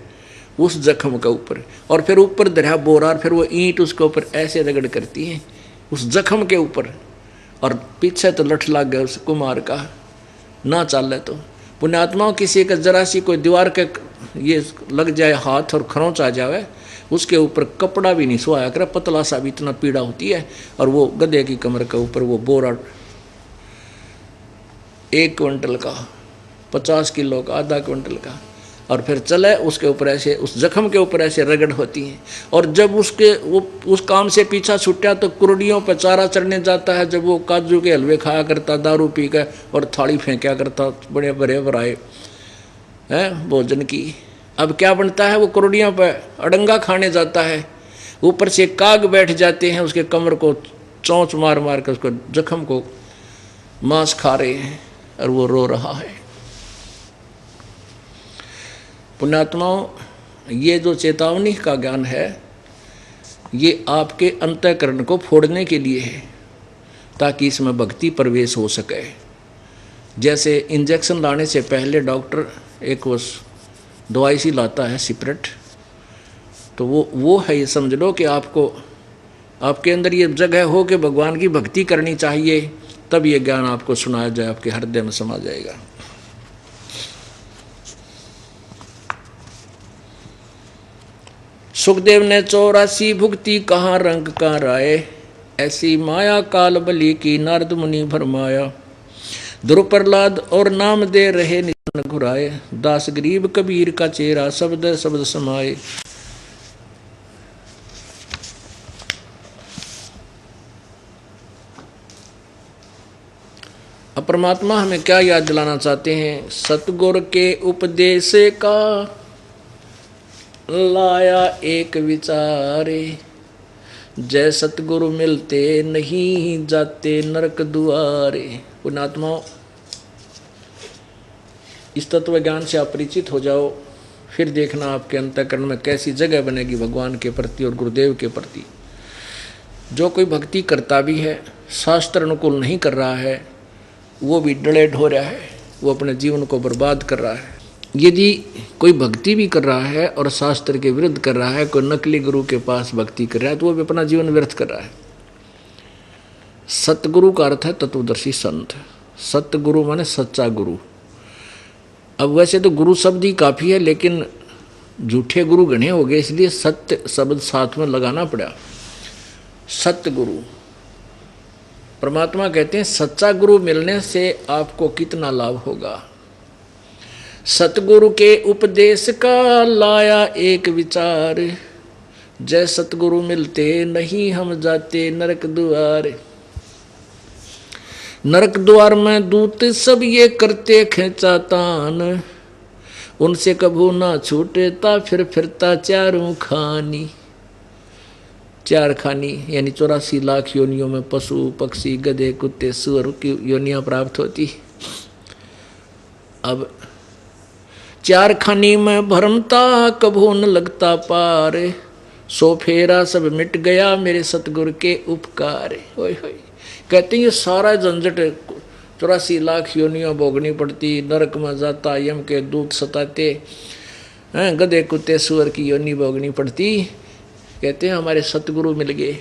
उस जख्म के ऊपर, और फिर ऊपर दरिया बोरा, और फिर वो ईंट उसके ऊपर ऐसे रगड़ करती है उस जख्म के ऊपर, और पीछे तो लठ लग गया उस कुमार का, ना चल तो पुण्यात्माओं किसी का जरा सी कोई दीवार के ये लग जाए हाथ और खरोंच आ जाए, उसके ऊपर कपड़ा भी नहीं सोया करे, पतला सा भी, इतना पीड़ा होती है। और वो गधे की कमर के ऊपर वो बोरा 1 क्विंटल का, 50 किलो का, आधा क्विंटल का, और फिर चले उसके ऊपर ऐसे, उस जख्म के ऊपर ऐसे रगड़ होती है। और जब उसके वो उस काम से पीछा छुट्टा तो कुरडियों पर चारा चढ़ने जाता है, जब वो काजू के हलवे खाया करता, दारू पी कर और थाली फेंका करता बड़े बड़े भराए हैं भोजन की। अब क्या बनता है, वो कुरडियों पर अड़ंगा खाने जाता है, ऊपर से काग बैठ जाते हैं, उसके कमर को चोंच मार मार कर उसको जख्म को मांस खा रहे हैं, और वो रो रहा है। पुण्यात्माओं, ये जो चेतावनी का ज्ञान है, ये आपके अंतःकरण को फोड़ने के लिए है, ताकि इसमें भक्ति प्रवेश हो सके। जैसे इंजेक्शन लाने से पहले डॉक्टर एक वो दवाई सी लाता है सिपरेट, तो वो है, ये समझ लो कि आपको, आपके अंदर ये जगह हो कि भगवान की भक्ति करनी चाहिए, तब ये ज्ञान आपको सुनाया जाए, आपके हृदय में समा जाएगा। सुखदेव ने 84 भुक्ति कहाँ रंग का राय, ऐसी माया काल बली की नारद मुनि भरमाया। ध्रुव प्रहलाद और नाम दे रहे निधन घुराए, दास गरीब कबीर का चेहरा शब्द शब्द समाये। अब परमात्मा हमें क्या याद दिलाना चाहते हैं? सतगुर के उपदेश का लाया एक विचारे, जय सतगुरु मिलते नहीं जाते नरक दुआरे। पुण्यात्माओं, इस तत्व ज्ञान से आप परिचित हो जाओ, फिर देखना आपके अंतःकरण में कैसी जगह बनेगी भगवान के प्रति और गुरुदेव के प्रति। जो कोई भक्ति करता भी है, शास्त्र अनुकूल नहीं कर रहा है, वो भी डले ढो रहा है, वो अपने जीवन को बर्बाद कर रहा है। यदि कोई भक्ति भी कर रहा है और शास्त्र के विरुद्ध कर रहा है, कोई नकली गुरु के पास भक्ति कर रहा है, तो वो भी अपना जीवन व्यर्थ कर रहा है। सतगुरु का अर्थ है तत्वदर्शी संत। सतगुरु माने सच्चा गुरु। अब वैसे तो गुरु शब्द ही काफ़ी है, लेकिन झूठे गुरु घने हो गए, इसलिए सत्य शब्द साथ में लगाना पड़ा। सतगुरु, परमात्मा कहते हैं सच्चा गुरु मिलने से आपको कितना लाभ होगा। सतगुरु के उपदेश का लाया एक विचार, जय सतगुरु मिलते नहीं हम जाते नरक द्वार। नरक द्वार में दूत सब ये करते खेचातान, उनसे कभू ना छूटेता फिर फिरता चारों खानी। 4 खानी यानी 84 लाख योनियों में पशु पक्षी गधे कुत्ते सुअर की योनियां प्राप्त होती। अब 4 खानी में भरमता कभू न लगता पार, सो फेरा सब मिट गया मेरे सतगुरु के उपकार। होय होय, कहते हैं ये सारा झंझट 84 लाख योनियां भोगनी पड़ती, नरक में जाता, यम के दूत सताते, गधे कुत्ते सुअर की योनि भोगनी पड़ती। कहते हैं हमारे सतगुरु मिल गए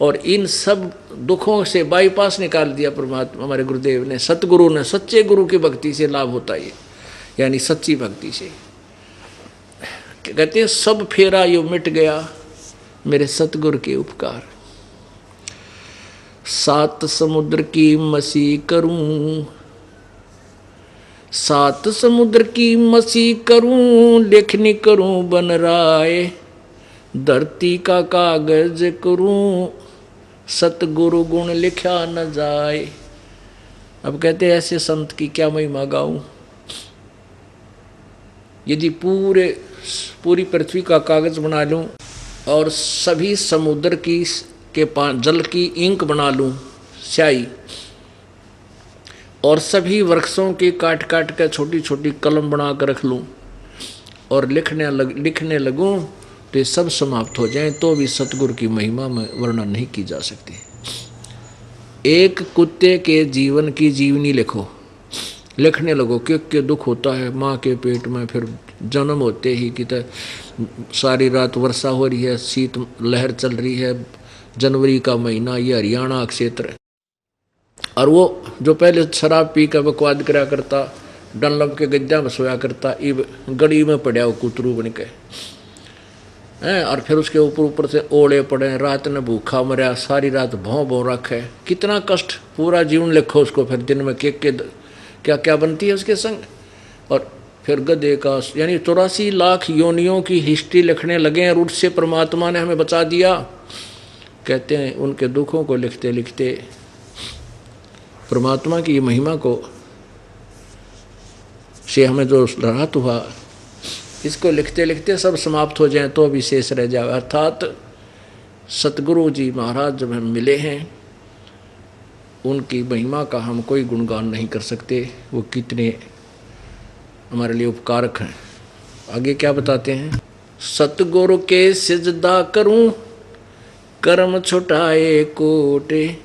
और इन सब दुखों से बाईपास निकाल दिया परमात्मा हमारे गुरुदेव ने। सतगुरु ने, सच्चे गुरु की भक्ति से लाभ होता है, यानी सच्ची भक्ति से। कहते हैं सब फेरा यो मिट गया मेरे सतगुरु के उपकार। 7 समुद्र की मसी करूं, 7 समुद्र की मसी करूं, लेखनी करूं बन राय, धरती का कागज करूं, सतगुरु गुण लिखा न जाए। अब कहते हैं ऐसे संत की क्या महिमा गाऊं। यदि पूरी पृथ्वी का कागज बना लूं और सभी समुद्र की के जल की इंक बना लूं, स्याही, और सभी वृक्षों की काट काट कर छोटी छोटी कलम बना कर रख लूं और लिखने लगूं, तो ये सब समाप्त हो जाएं, तो भी सतगुरु की महिमा में वर्णन नहीं की जा सकती। एक कुत्ते के जीवन की जीवनी लिखो, लिखने लगो कि दुख होता है माँ के पेट में, फिर जन्म होते ही कि सारी रात वर्षा हो रही है, शीत लहर चल रही है, जनवरी का महीना, ये हरियाणा क्षेत्र है। और वो जो पहले शराब पी कर बकवाद करा करता, डनलप के गद्दा में सोया करता, इब गली में पड़ा वो कुतरू बन के हैं, और फिर उसके ऊपर से ओले पड़े, रात ने भूखा मरा, सारी रात भौं भौं रखे, कितना कष्ट, पूरा जीवन लिखो उसको, फिर दिन में क्या क्या बनती है उसके संग। और फिर गधे का यानी 84 लाख योनियों की हिस्ट्री लिखने लगे हैं, और उससे परमात्मा ने हमें बचा दिया। कहते हैं उनके दुखों को लिखते लिखते परमात्मा की महिमा को से हमें जो राहत हुआ, इसको लिखते लिखते सब समाप्त हो जाए तो भी शेष रह जाए। अर्थात सतगुरु जी महाराज जब हम मिले हैं, उनकी महिमा का हम कोई गुणगान नहीं कर सकते, वो कितने हमारे लिए उपकारक हैं। आगे क्या बताते हैं, सतगुरु के सिजदा करूं कर्म छुटाए कोटे,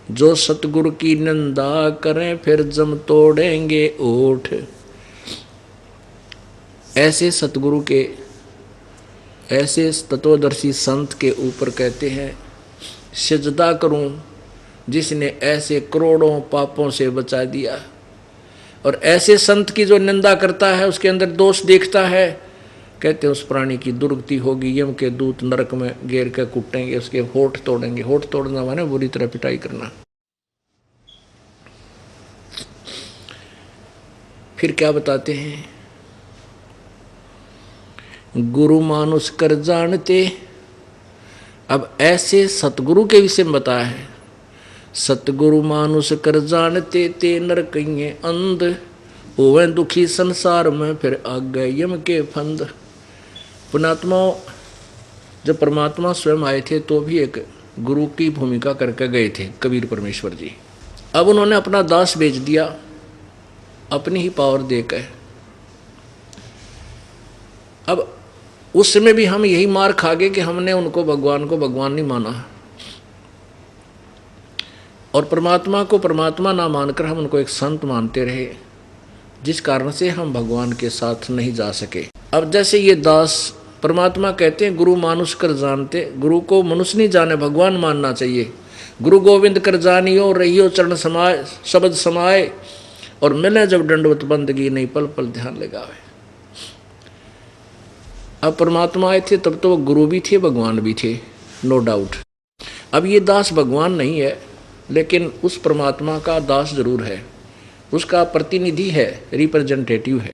जो सतगुरु की निंदा करें फिर जम तोड़ेंगे ओठ। ऐसे सतगुरु के, ऐसे तत्वदर्शी संत के ऊपर कहते हैं सिजदा करूं, जिसने ऐसे करोड़ों पापों से बचा दिया। और ऐसे संत की जो निंदा करता है, उसके अंदर दोष देखता है, कहते हैं उस प्राणी की दुर्गति होगी, यम के दूत नरक में घेर के कुटेंगे, उसके होठ तोड़ेंगे। होठ तोड़ना माने बुरी तरह पिटाई करना। फिर क्या बताते हैं, गुरु मानुष कर जानते। अब ऐसे सतगुरु के विषय में बताया है, सतगुरु मानुष कर जानते ते नर कहिए अंध, ओवे दुखी संसार में फिर आगे यम के फंद। पुणात्मा जब परमात्मा स्वयं आए थे तो भी एक गुरु की भूमिका करके गए थे कबीर परमेश्वर जी। अब उन्होंने अपना दास बेच दिया अपनी ही पावर देकर। अब उस समय भी हम यही मार खा गए कि हमने उनको भगवान को भगवान नहीं माना, और परमात्मा को परमात्मा ना मानकर हम उनको एक संत मानते रहे, जिस कारण से हम भगवान के साथ नहीं जा सके। अब जैसे ये दास, परमात्मा कहते हैं गुरु मानुष कर जानते, गुरु को मनुष्य नहीं जाने, भगवान मानना चाहिए। गुरु गोविंद कर जानियो रहियो चरण समाए, शब्द समाए, और मिले जब दंडवत बंदगी नहीं पल पल ध्यान लगावे। अब परमात्मा आए थे तब तो वो गुरु भी थे भगवान भी थे, नो डाउट। अब ये दास भगवान नहीं है, लेकिन उस परमात्मा का दास जरूर है, उसका प्रतिनिधि है, रिप्रेजेंटेटिव है।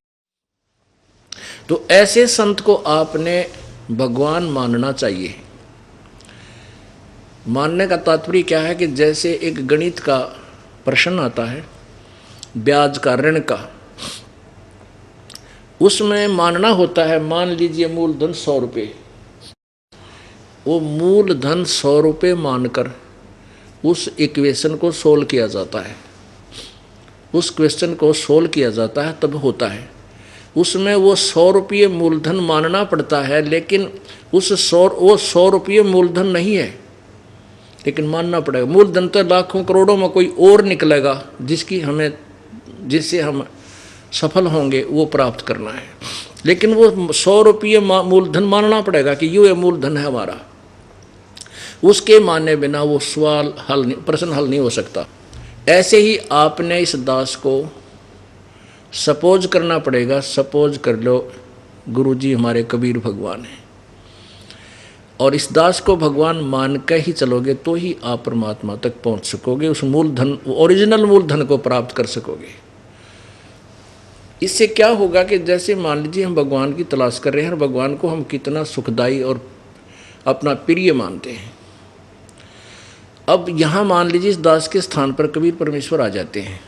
तो ऐसे संत को आपने भगवान मानना चाहिए। मानने का तात्पर्य क्या है कि जैसे एक गणित का प्रश्न आता है, ब्याज का, ऋण का, उसमें मानना होता है, मान लीजिए मूलधन 100 रुपये, वो मूलधन 100 रुपये मानकर उस इक्वेशन को सोल्व किया जाता है, उस क्वेश्चन को सोल्व किया जाता है, तब होता है। उसमें वो 100 रुपये मूलधन मानना पड़ता है, लेकिन वो 100 रुपये मूलधन नहीं है, लेकिन मानना पड़ेगा। मूलधन तो लाखों करोड़ों में कोई और निकलेगा, जिससे हम सफल होंगे, वो प्राप्त करना है। लेकिन वो 100 रुपये मूलधन मानना पड़ेगा कि ये मूलधन है हमारा। उसके माने बिना वो सवाल हल नहीं, प्रश्न हल नहीं हो सकता। ऐसे ही आपने इस दास को सपोज करना पड़ेगा। सपोज कर लो गुरुजी हमारे कबीर भगवान हैं, और इस दास को भगवान मान के ही चलोगे तो ही आप परमात्मा तक पहुंच सकोगे, उस मूलधन, ओरिजिनल मूलधन को प्राप्त कर सकोगे। इससे क्या होगा कि जैसे मान लीजिए हम भगवान की तलाश कर रहे हैं, और भगवान को हम कितना सुखदाई और अपना प्रिय मानते हैं। अब यहाँ मान लीजिए इस दास के स्थान पर कबीर परमेश्वर आ जाते हैं,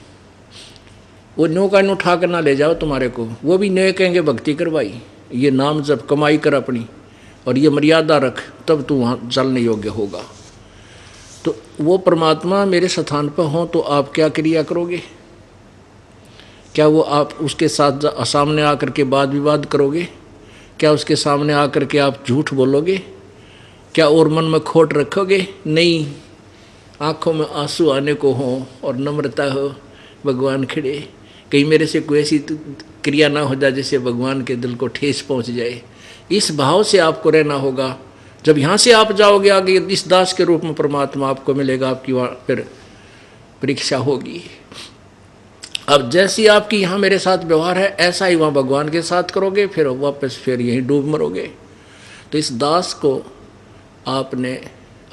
वो न्यो का न्यो उठा कर ना ले जाओ तुम्हारे को, वो भी न्यो कहेंगे भक्ति कर भाई, ये नाम जब कमाई कर अपनी, और ये मर्यादा रख, तब तू वहाँ चलने योग्य होगा। तो वो परमात्मा मेरे स्थान पर हों तो आप क्या क्रिया करोगे? क्या वो आप उसके साथ सामने आकर के वाद विवाद करोगे? क्या उसके सामने आकर के आप झूठ बोलोगे? क्या और मन में खोट रखोगे? नहीं, आंखों में आंसू आने को हो और नम्रता हो, भगवान खड़े, कहीं मेरे से कोई ऐसी क्रिया ना हो जाए जिससे भगवान के दिल को ठेस पहुंच जाए। इस भाव से आपको रहना होगा। जब यहाँ से आप जाओगे आगे, इस दास के रूप में परमात्मा आपको मिलेगा, आपकी वहाँ फिर परीक्षा होगी। अब जैसी आपकी यहाँ मेरे साथ व्यवहार है, ऐसा ही वहाँ भगवान के साथ करोगे, फिर वापस फिर यहीं डूब मरोगे। तो इस दास को आपने,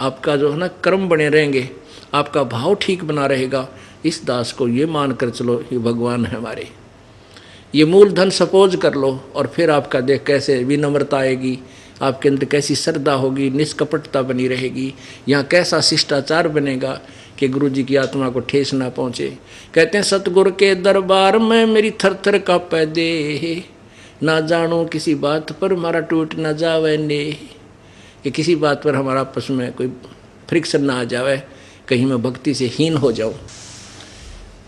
आपका जो है ना कर्म बने रहेंगे, आपका भाव ठीक बना रहेगा। इस दास को ये मान कर चलो ये भगवान है हमारे, ये मूलधन सपोज कर लो। और फिर आपका देख कैसे विनम्रता आएगी, आपके अंदर कैसी श्रद्धा होगी, निष्कपटता बनी रहेगी। यहाँ कैसा शिष्टाचार बनेगा कि गुरु जी की आत्मा को ठेस ना पहुँचे। कहते हैं सतगुरु के दरबार में मेरी थर थर कांपे देह, ना जानो किसी बात पर हमारा टूट ना जावे ने, कि किसी बात पर हमारा आपस में कोई फ्रिक्शन ना आ जावे, कहीं मैं भक्ति से हीन हो जाऊं।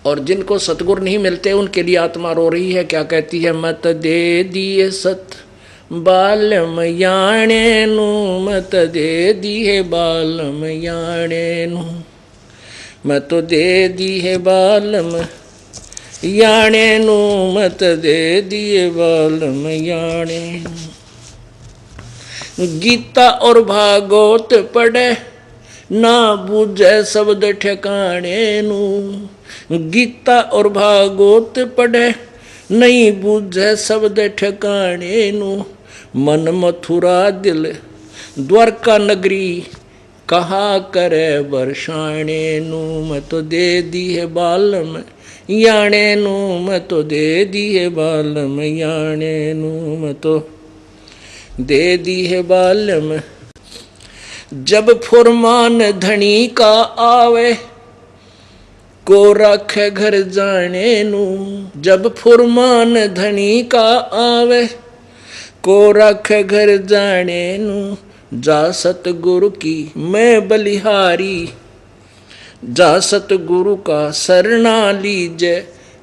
और जिनको सतगुरु नहीं मिलते उनके लिए आत्मा रो रही है, क्या कहती है, मत दे दिए सत बालम याणे नु, मत दे दिए बालम याणे नु, मत दे दिए बालम याणे नु, मत दे दिए बालम याणे नु। गीता और भागवत पढ़े ना बूझे शब्द ठिकाने नु, गीता और भागवत पढ़े नहीं बूझे शब्द ठिकाने नु, मन मथुरा दिल द्वारका नगरी कहा करे बरसाने नु, मैं तो दे दी है बालम याणे नु, मैं तो दे दी है बालम याणे नु, मैं तो दे दी है बालम। जब फुरमान धनी का आवे को रखे घर जाने नु, जब फुरमान धनी का आवे को रखे घर जाने नु, जा सतगुरु की मैं बलिहारी, जा सतगुरु का शरणा लीजे,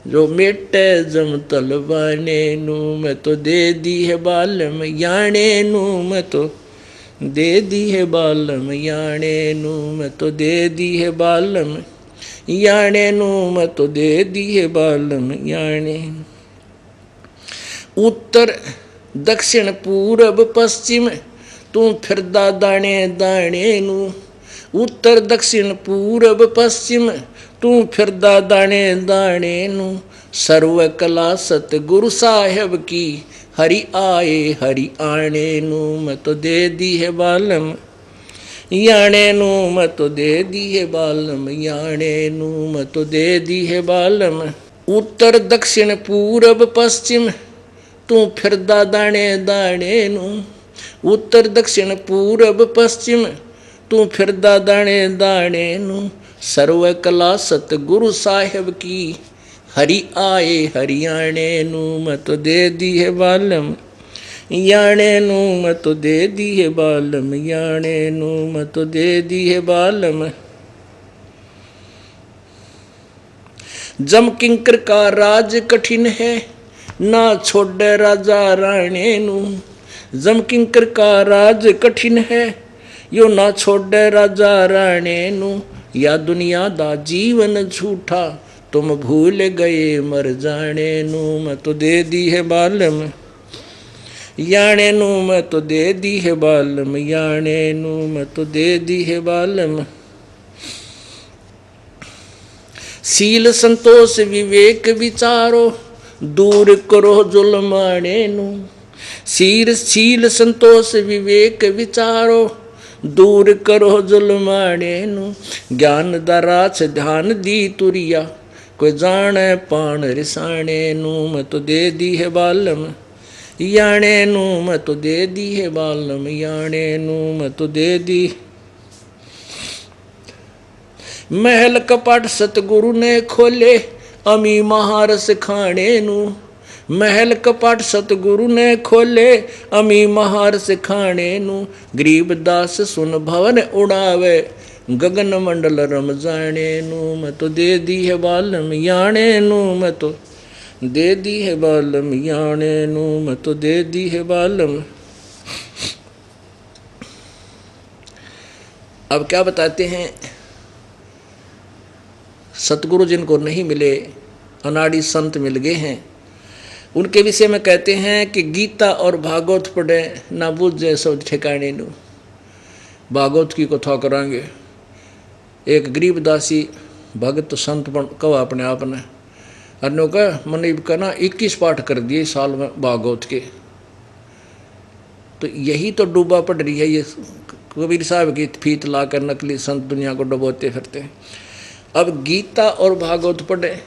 जो मेटे जम तलवाने नु, मैं तो दे दी है बालम याणे नु, मैं तो दे दी है बालम याणे नु, मैं तो दे दी है बालम याणे नु, मैं तो दे दी है बालम याणे। उत्तर दक्षिण पूरब पश्चिम तू फिरदा दाने दाने नु, उत्तर दक्षिण पूरब पश्चिम तू फिरदा दाने दाने नु, सर्व कला सतगुरु साहेब की हरि आए हरि आने नु, मैं तो दे दी है बालम याणे नु, मैं तो दे दी है बालम याणे नु, मैं तो दे दी है बालम। उत्तर दक्षिण पूरब पश्चिम तू फिरदा दाने दाने नु, उत्तर दक्षिण पूरब पश्चिम तू फिरदा दाने दाने नु, सर्व कला सतगुरु साहेब की हरि आए हरियाणे नु, मैं तो दे दी है बालम याणे नु, मैं तो दे दी है बालम याणे नु, मैं तो दे दी है बालम। जम किंकर का राज कठिन है ना छोड़े राजा राणे नु, जम किंकर का राज कठिन है यो ना छोड़े राजा राणे नु, या दुनिया दा जीवन झूठा तुम भूल गए मर जाने नु, मैं तो दे दी है बालम याणे नु, मैं तो दे दी है बालम याणे नु, मैं तो दे दी है बालम। सील संतोष विवेक विचारो दूर करो जुल्माने नु, सील संतोष विवेक विचारो दूर करो जुल्माने नु, ज्ञान दराच ध्यान दी तुरिया कोई जाने पान रिसाने नु, मैं तो दे दी है बालम याणे नु, मैं तो दे दी है बालम याणे नु, मैं तो दे दी। महल कपट सतगुरु ने खोले अमी महारस खाने नु, महल कपट सतगुरु ने खोले अमी महारस खाने नु, गरीब दास सुन भवन उड़ावे गगन मंडल रम जाने नु, मैं तो दे दी है बालम याणे नु, मैं तो दे दी है बालम याणे नु, मैं तो दे दी है बालम। अब क्या बताते हैं, सतगुरु जिनको नहीं मिले, अनाड़ी संत मिल गए हैं, उनके विषय में कहते हैं कि गीता और भागवत पढ़े ना बूझे सब ठिकाने नु। भागवत की कथा करांगे। एक गरीब दासी भगत संत कहा अपने आप ने, अन्यों का मन का ना 21 पाठ कर दिए साल में भागवत के। तो यही तो डूबा पड़ रही है ये कबीर साहब की फीत लाकर नकली संत दुनिया को डुबोते फिरते हैं। अब गीता और भागवत पढ़े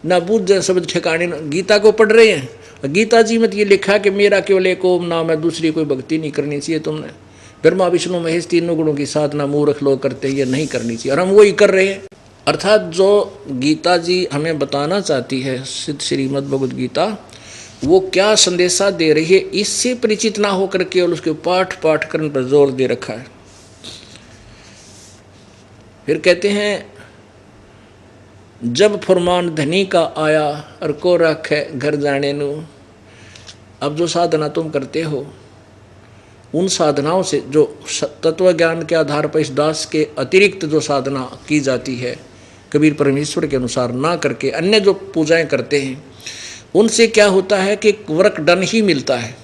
ना बूझ शब्द ठिकाने, गीता को पढ़ रहे हैं। गीता जी में तो ये लिखा कि मेरा केवल एक ओम नाम है, दूसरी कोई भक्ति नहीं करनी चाहिए तुमने। ब्रह्मा विष्णु महेश तीनों गुणों की साधना मूर्ख लोग करते हैं, ये नहीं करनी चाहिए, और हम वही कर रहे हैं। अर्थात जो गीता जी हमें बताना चाहती है, सिद्ध श्रीमद् भगवद गीता, वो क्या संदेशा दे रही है, इससे परिचित ना होकर केवल उसके पाठ करने पर जोर दे रखा है। फिर कहते हैं जब फरमान धनी का आया और को रखे घर जाने नु। अब जो साधना तुम करते हो, उन साधनाओं से जो तत्व ज्ञान के आधार पर इस दास के अतिरिक्त जो साधना की जाती है, कबीर परमेश्वर के अनुसार ना करके अन्य जो पूजाएं करते हैं, उनसे क्या होता है कि वर्क डन ही मिलता है,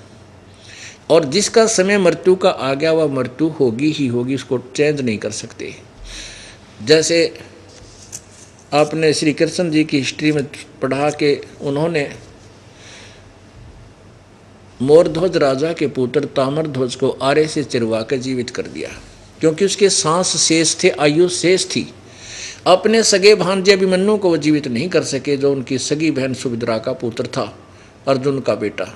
और जिसका समय मृत्यु का आ गया वह मृत्यु होगी ही होगी, उसको चेंज नहीं कर सकते। जैसे आपने श्री कृष्ण जी की हिस्ट्री में पढ़ा के उन्होंने मोरध्वज राजा के पुत्र ताम्रध्वज को आरे से चिरवा कर जीवित कर दिया, क्योंकि उसके सांस शेष थे, आयु शेष थी। अपने सगे भांजे अभिमन्यु को वो जीवित नहीं कर सके, जो उनकी सगी बहन सुभद्रा का पुत्र था, अर्जुन का बेटा,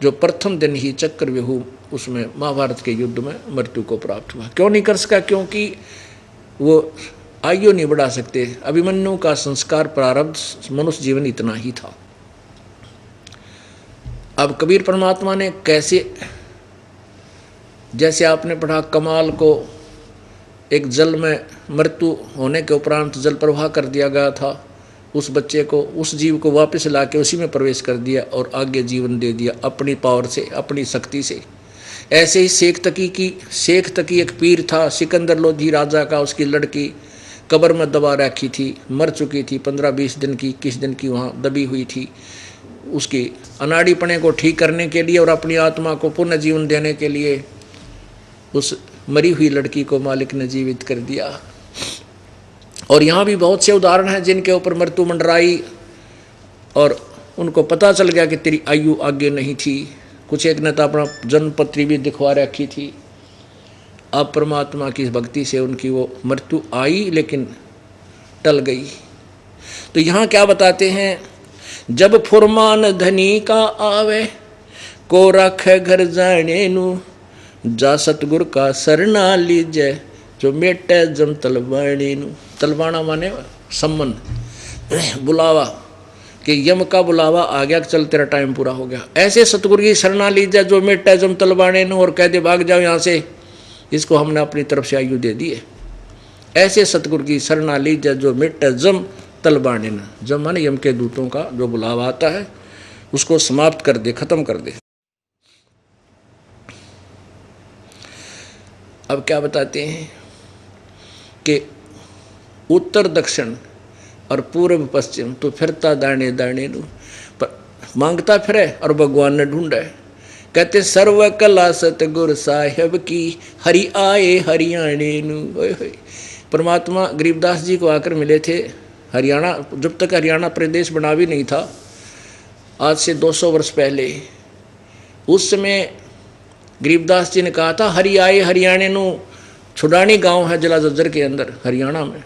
जो प्रथम दिन ही चक्रव्यूह उसमें महाभारत के युद्ध में मृत्यु को प्राप्त हुआ। क्यों नहीं कर सका? क्योंकि वो आयु नहीं बढ़ा सकते। अभिमन्यु का संस्कार प्रारब्ध मनुष्य जीवन इतना ही था। अब कबीर परमात्मा ने कैसे, जैसे आपने पढ़ा कमाल को एक जल में मृत्यु होने के उपरांत जल प्रवाह कर दिया गया था, उस बच्चे को, उस जीव को वापस लाके उसी में प्रवेश कर दिया और आगे जीवन दे दिया अपनी पावर से, अपनी शक्ति से। ऐसे ही शेख तकी एक पीर था, सिकंदर लोधी राजा का, उसकी लड़की कब्र में दबा रखी थी, मर चुकी थी, 15-20 दिन की, किस दिन की वहाँ दबी हुई थी। उसकी अनाड़ीपने को ठीक करने के लिए और अपनी आत्मा को पुनः जीवन देने के लिए उस मरी हुई लड़की को मालिक ने जीवित कर दिया। और यहाँ भी बहुत से उदाहरण हैं जिनके ऊपर मृत्यु मंडराई और उनको पता चल गया कि तेरी आयु आगे नहीं थी। कुछ एक ने तो अपना जन्म पत्री भी दिखवा रखी थी। अब परमात्मा की भक्ति से उनकी वो मृत्यु आई लेकिन टल गई। तो यहाँ क्या बताते हैं, जब फुरमान धनी का आवे को रखे घर जाने नु, जा सतगुर का सरना लीजे जो मेटे जम तलवाणी नु। तलवाना माने सम्मन, बुलावा, कि यम का बुलावा आ गया, चल तेरा टाइम पूरा हो गया। ऐसे सतगुरु की सरना लीजिए जो मेटे जम तलवाणे नु, और कह दे भाग जाओ यहाँ से, इसको हमने अपनी तरफ से आयु दे दी है। ऐसे सतगुरु की सरना लीजिए जो मेटे जम तलवाणे नु। जम माने यम के दूतों का जो बुलावा आता है उसको समाप्त कर दे, खत्म कर दे। अब क्या बताते हैं कि उत्तर दक्षिण और पूर्व पश्चिम तो फिरता दाने दाने नु, पर मांगता फिरे और भगवान ने ढूंढे। कहते सर्व कला सतगुर साहेब की, हरि आए हरियाणे नु। परमात्मा गरीबदास जी को आकर मिले थे हरियाणा, जब तक हरियाणा प्रदेश बना भी नहीं था, आज से 200 वर्ष पहले। उस समय गरीबदास जी ने कहा था हरि आए हरियाणे नु। छुडानी गांव है जिला झज्जर के अंदर हरियाणा में,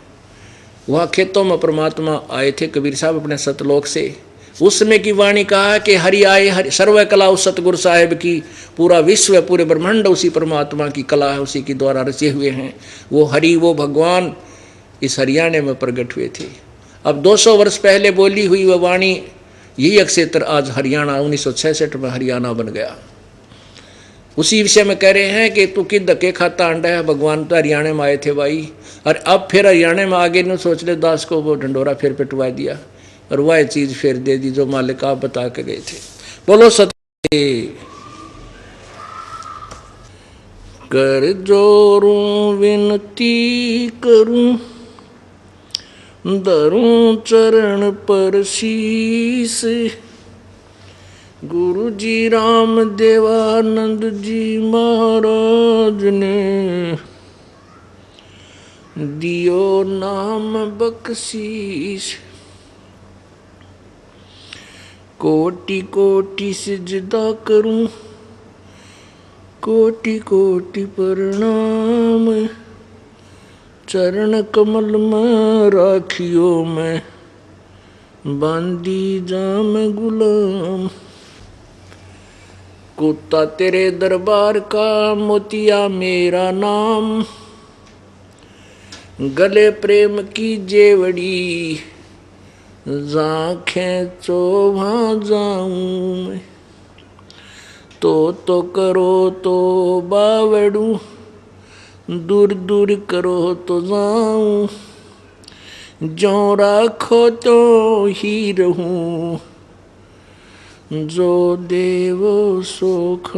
वहाँ खेतों में परमात्मा आए थे कबीर साहब अपने सतलोक से। उस समय की वाणी कहा कि हरि आए हरि, सर्व कला उस सतगुरु साहेब की, पूरा विश्व पूरे ब्रह्मांड उसी परमात्मा की कला है, उसी के द्वारा रचे हुए हैं। वो हरि वो भगवान इस हरियाणे में प्रकट हुए थे। अब 200 वर्ष पहले बोली हुई वह वाणी, यही अक्षेत्र आज हरियाणा 1966 में हरियाणा बन गया। उसी विषय में कह रहे हैं कि तू कि धक्के खाता अंडा है, भगवान तो हरियाणा में आए थे भाई, और अब फिर हरियाणा में आगे न सोच ले, दास को वो ढंडोरा फिर पिटवा दिया और वह चीज फिर दे दी जो मालिक आप बता के गए थे। बोलो सत्य। कर जोरूं विनती करूं धरूं चरण पर शीस। गुरु जी राम देवानंद जी महाराज ने दियो नाम बख्शीश। कोटि कोटि सिजदा करूं, कोटि कोटि प्रणाम। चरण कमल में राखियो मैं, बांदी जाम गुलाम। कुत्ता तेरे दरबार का, मोतिया मेरा नाम। गले प्रेम की जेवड़ी, जाखें चो वहाँ जाऊं मैं। तो करो तो बावड़ू, दूर दूर करो तो जाऊं। जो राखो तो ही रहूं, जो देवो सुख।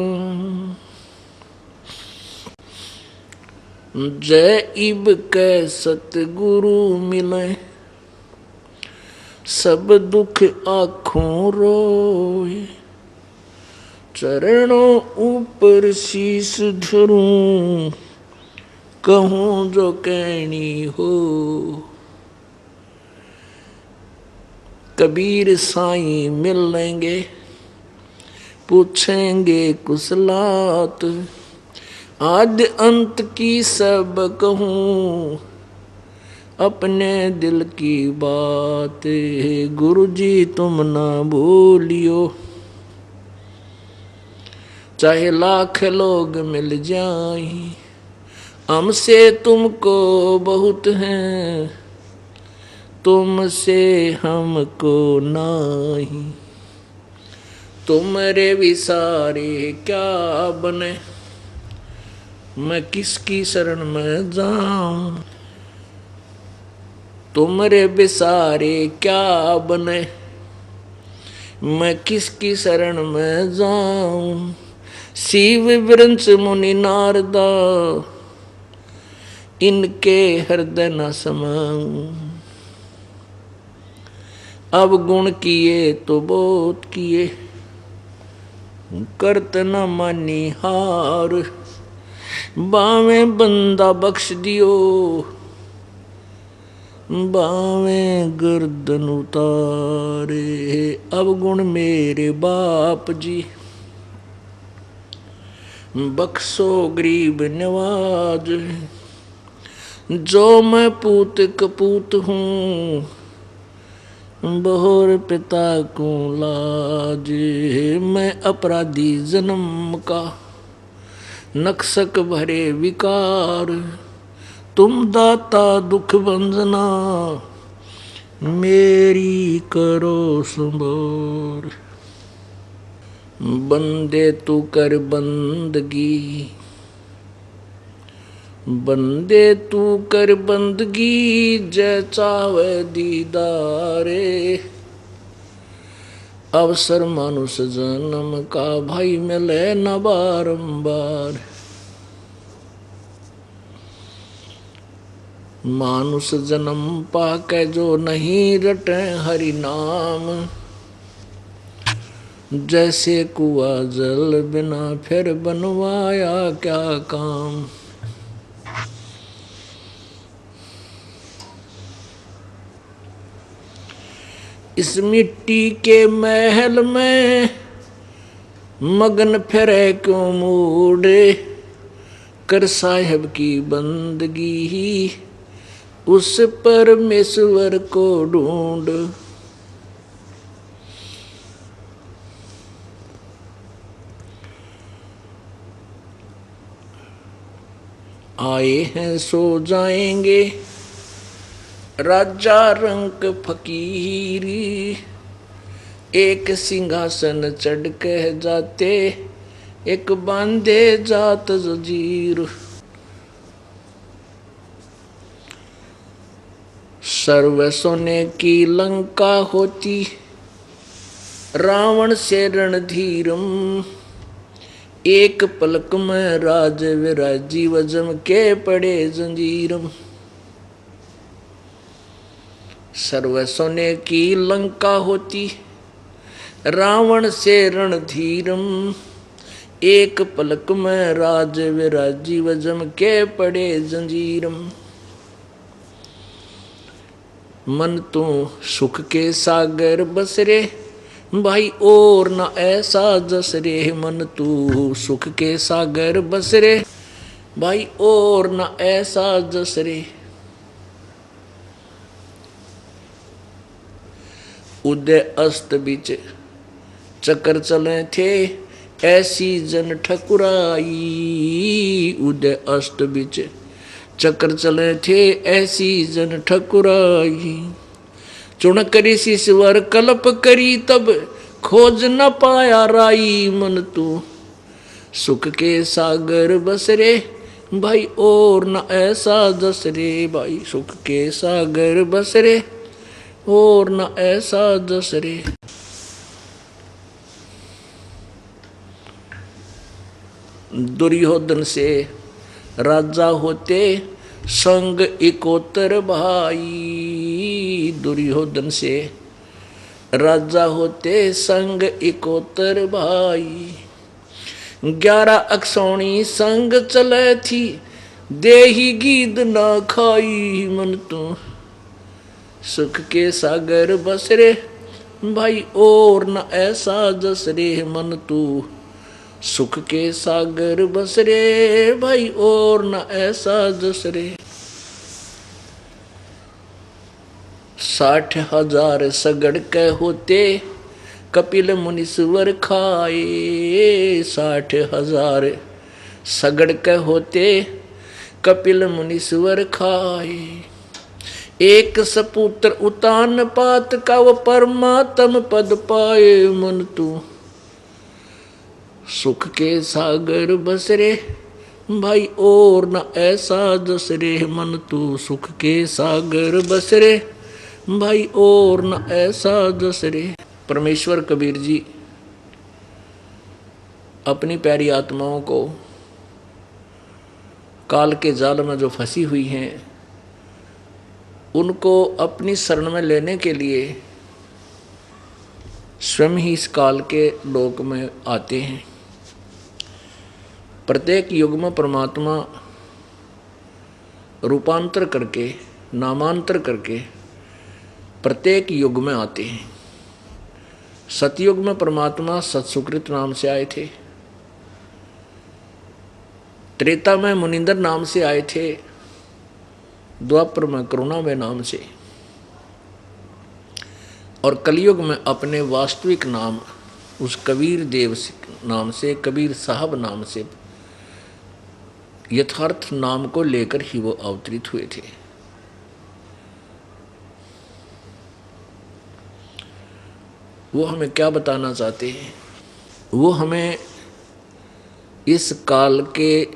जय इब कै सतगुरु मिले, सब दुख आँखों रोए। चरणों ऊपर शीस धरूं, कहूँ जो कहनी हो। कबीर साईं मिल लेंगे, पूछेंगे कुशलात। आदि अंत की सब कहूँ, अपने दिल की बात। गुरु जी तुम ना भूलियो, चाहे लाख लोग मिल जाएं। हमसे तुमको बहुत हैं, तुमसे हमको नहीं। तुम्हारे विसारे क्या बने, मैं किसकी शरण में जाऊं। तुम्हारे विसारे क्या बने, मैं किसकी शरण में जाऊं। शिव वृंश मुनि नारदा, इनके हृदय न समाऊं। अब गुण किए तो बहुत किए, करत न मानी हार। बावे बंदा बख्श दियो, बावे गर्दन उतारे। अब गुण मेरे बाप जी, बख्शो गरीब नवाज। जो मैं पूत कपूत हूँ, बहुर पिता को लाज। मैं अपराधी जन्म का, नक्सक भरे विकार। तुम दाता दुख बंजना, मेरी करो संभार। बंदे तू कर बंदगी, बंदे तू कर बंदगी। जय चावे दीदारे, अवसर मानुष जन्म का भाई मिले न बारंबार। मानुष जन्म पाके जो नहीं रटे हरि नाम। जैसे कुआ जल बिना फिर बनवाया क्या काम। इस मिट्टी के महल में मगन फिरे क्यों मूडे। कर साहेब की बंदगी ही, उस परमेश्वर को ढूंढ। आए हैं सो जाएंगे, राजा रंक फकीरी। एक सिंहासन चढ़ के जाते, एक बांधे जात जंजीर। सर्व सोने की लंका होती, रावण से रणधीरम। एक पलक में राज विराजी, वजम के पड़े जंजीरम। सर्व सोने की लंका होती, रावण से रणधीरम। एक पलक में राज विराजीव, जम के पड़े जंजीरम। मन तू सुख के सागर बसरे, भाई और न ऐसा जसरे। मन तू सुख के सागर बसरे, भाई और न ऐसा जसरे। उदय अस्त बीच चक्कर चले थे, ऐसी जन ठकुराई। उदय अस्त बीच चक्कर चले थे, ऐसी जन ठकुराई। चुन करी सिसवर कल्प करी, तब खोज न पाया राई। मन तू सुख के सागर बसरे, भाई और न ऐसा जसरे। भाई सुख के सागर बसरे, और न ऐसा जसरे। दुर्योधन से राजा होते, संग इकोतर भाई। दुर्योधन से राजा होते, संग इकोतर भाई। 11 अक्षौणी संग चले थी, देही गीद ना खाई। मन तू सुख के सागर बसरे, भाई और न ऐसा जसरे। मन तू सुख के सागर बसरे, भाई और न ऐसा जसरे। 60,000 सगड़ के होते, कपिल मुनीश्वर खाए। 60,000 सगड़ के होते, कपिल मुनीश्वर खाए। एक सपुत्र उतान पात का, वो परमात्म पद पाए। मन तू सुख के सागर बसरे, भाई और न ऐसा जसरे। मन तू सुख के सागर बसरे, भाई और न ऐसा जसरे। परमेश्वर कबीर जी अपनी प्यारी आत्माओं को काल के जाल में जो फंसी हुई हैं, उनको अपनी शरण में लेने के लिए स्वयं ही इस काल के लोक में आते हैं। प्रत्येक युग में परमात्मा रूपांतर करके, नामांतर करके प्रत्येक युग में आते हैं। सतयुग में परमात्मा सत्सुकृत नाम से आए थे। त्रेता में मुनिंदर नाम से आए थे। द्वापर में करुणामय नाम से, और कलयुग में अपने वास्तविक नाम उस कबीर देव नाम से, कबीर साहब नाम से, यथार्थ नाम को लेकर ही वो अवतरित हुए थे। वो हमें क्या बताना चाहते हैं? वो हमें इस काल के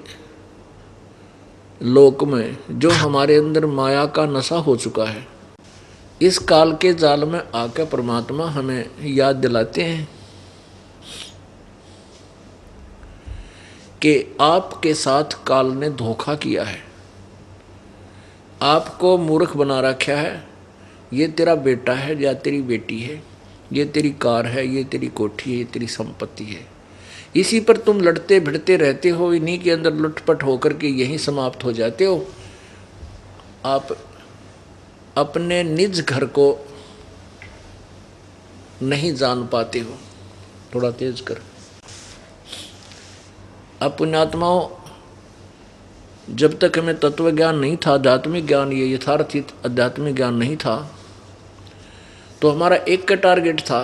लोक में जो हमारे अंदर माया का नशा हो चुका है, इस काल के जाल में आकर परमात्मा हमें याद दिलाते हैं कि आपके साथ काल ने धोखा किया है, आपको मूर्ख बना रखा है। ये तेरा बेटा है या तेरी बेटी है, ये तेरी कार है, ये तेरी कोठी है, ये तेरी संपत्ति है। इसी पर तुम लड़ते भिड़ते रहते हो, इन्हीं के अंदर लुटपट होकर के यहीं समाप्त हो जाते हो। आप अपने निज घर को नहीं जान पाते हो। थोड़ा तेज कर। अब पुण्यात्माओं, जब तक हमें तत्व ज्ञान नहीं था, आध्यात्मिक ज्ञान, ये यथार्थित आध्यात्मिक ज्ञान नहीं था, तो हमारा एक का टारगेट था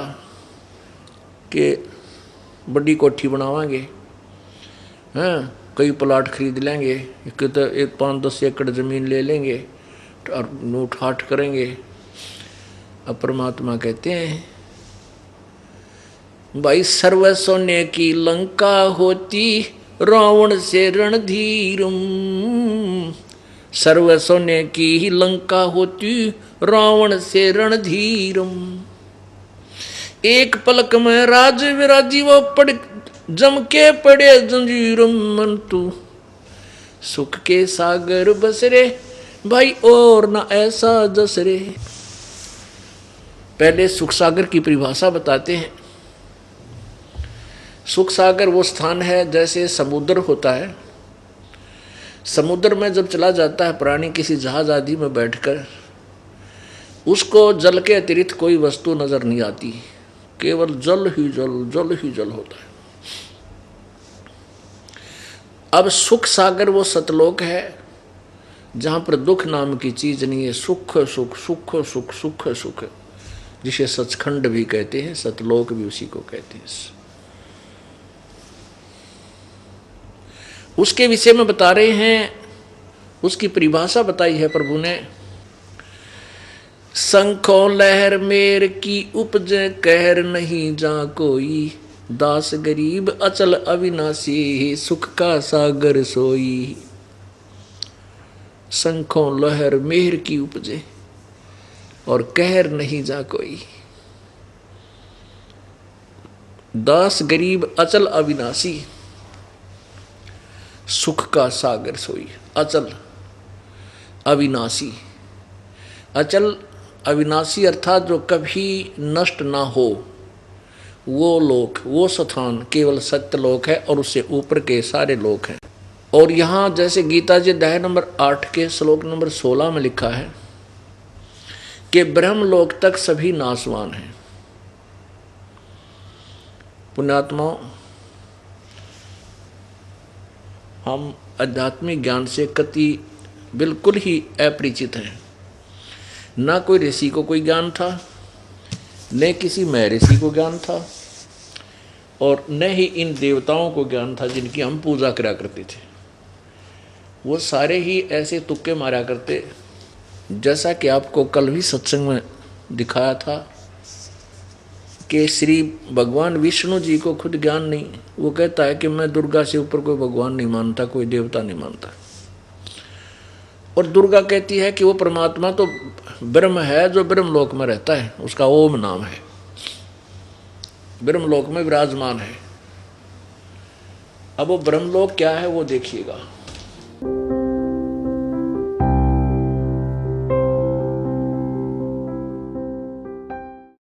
कि बड़ी कोठी बनावांगे, हैं, कई प्लाट खरीद लेंगे, एक 5-10 एकड़ ज़मीन ले लेंगे और नोट हाट करेंगे। अब परमात्मा कहते हैं, भाई सर्व सोने की लंका होती, रावण से रणधीरम। सर्व सोने की ही लंका होती, रावण से रणधीरम। एक पलक में राज विराजी, वो पड़ जम के पड़े जंजीरम। मन तू सुख के सागर बसरे, भाई और न ऐसा जसरे। पहले सुख सागर की परिभाषा बताते हैं। सुख सागर वो स्थान है जैसे समुद्र होता है, समुद्र में जब चला जाता है प्राणी किसी जहाज आदि में बैठकर, उसको जल के अतिरिक्त कोई वस्तु नजर नहीं आती, केवल जल ही जल, जल ही जल होता है। अब सुख सागर वो सतलोक है जहां पर दुख नाम की चीज नहीं है, सुख सुख सुख सुख सुख सुख, जिसे सचखंड भी कहते हैं, सतलोक भी उसी को कहते हैं। उसके विषय में बता रहे हैं, उसकी परिभाषा बताई है प्रभु ने। शंखों लहर मेर की उपज कहर नहीं जा कोई, दास गरीब अचल अविनाशी सुख का सागर सोई। शंखों लहर मेहर की उपजे और कहर नहीं जा कोई, दास गरीब अचल अविनाशी सुख का सागर सोई। अचल अविनाशी, अचल अविनाशी अर्थात जो कभी नष्ट ना हो, वो लोक, वो स्थान केवल सत्य लोक है और उससे ऊपर के सारे लोक हैं। और यहाँ जैसे गीता जी अध्याय नंबर 8 के श्लोक नंबर 16 में लिखा है कि ब्रह्मलोक तक सभी नाशवान हैं। पुण्यात्मा, हम आध्यात्मिक ज्ञान से कति बिल्कुल ही अपरिचित हैं। ना कोई ऋषि को कोई ज्ञान था, न किसी महर्षि को ज्ञान था, और न ही इन देवताओं को ज्ञान था जिनकी हम पूजा करा करते थे। वो सारे ही ऐसे तुक्के मारा करते, जैसा कि आपको कल भी सत्संग में दिखाया था कि श्री भगवान विष्णु जी को खुद ज्ञान नहीं। वो कहता है कि मैं दुर्गा से ऊपर कोई भगवान नहीं मानता, कोई देवता नहीं मानता। और दुर्गा कहती है कि वो परमात्मा तो ब्रह्म है जो ब्रह्मलोक में रहता है, उसका ओम नाम है, ब्रह्मलोक में विराजमान है। अब वो ब्रह्मलोक क्या है वो देखिएगा।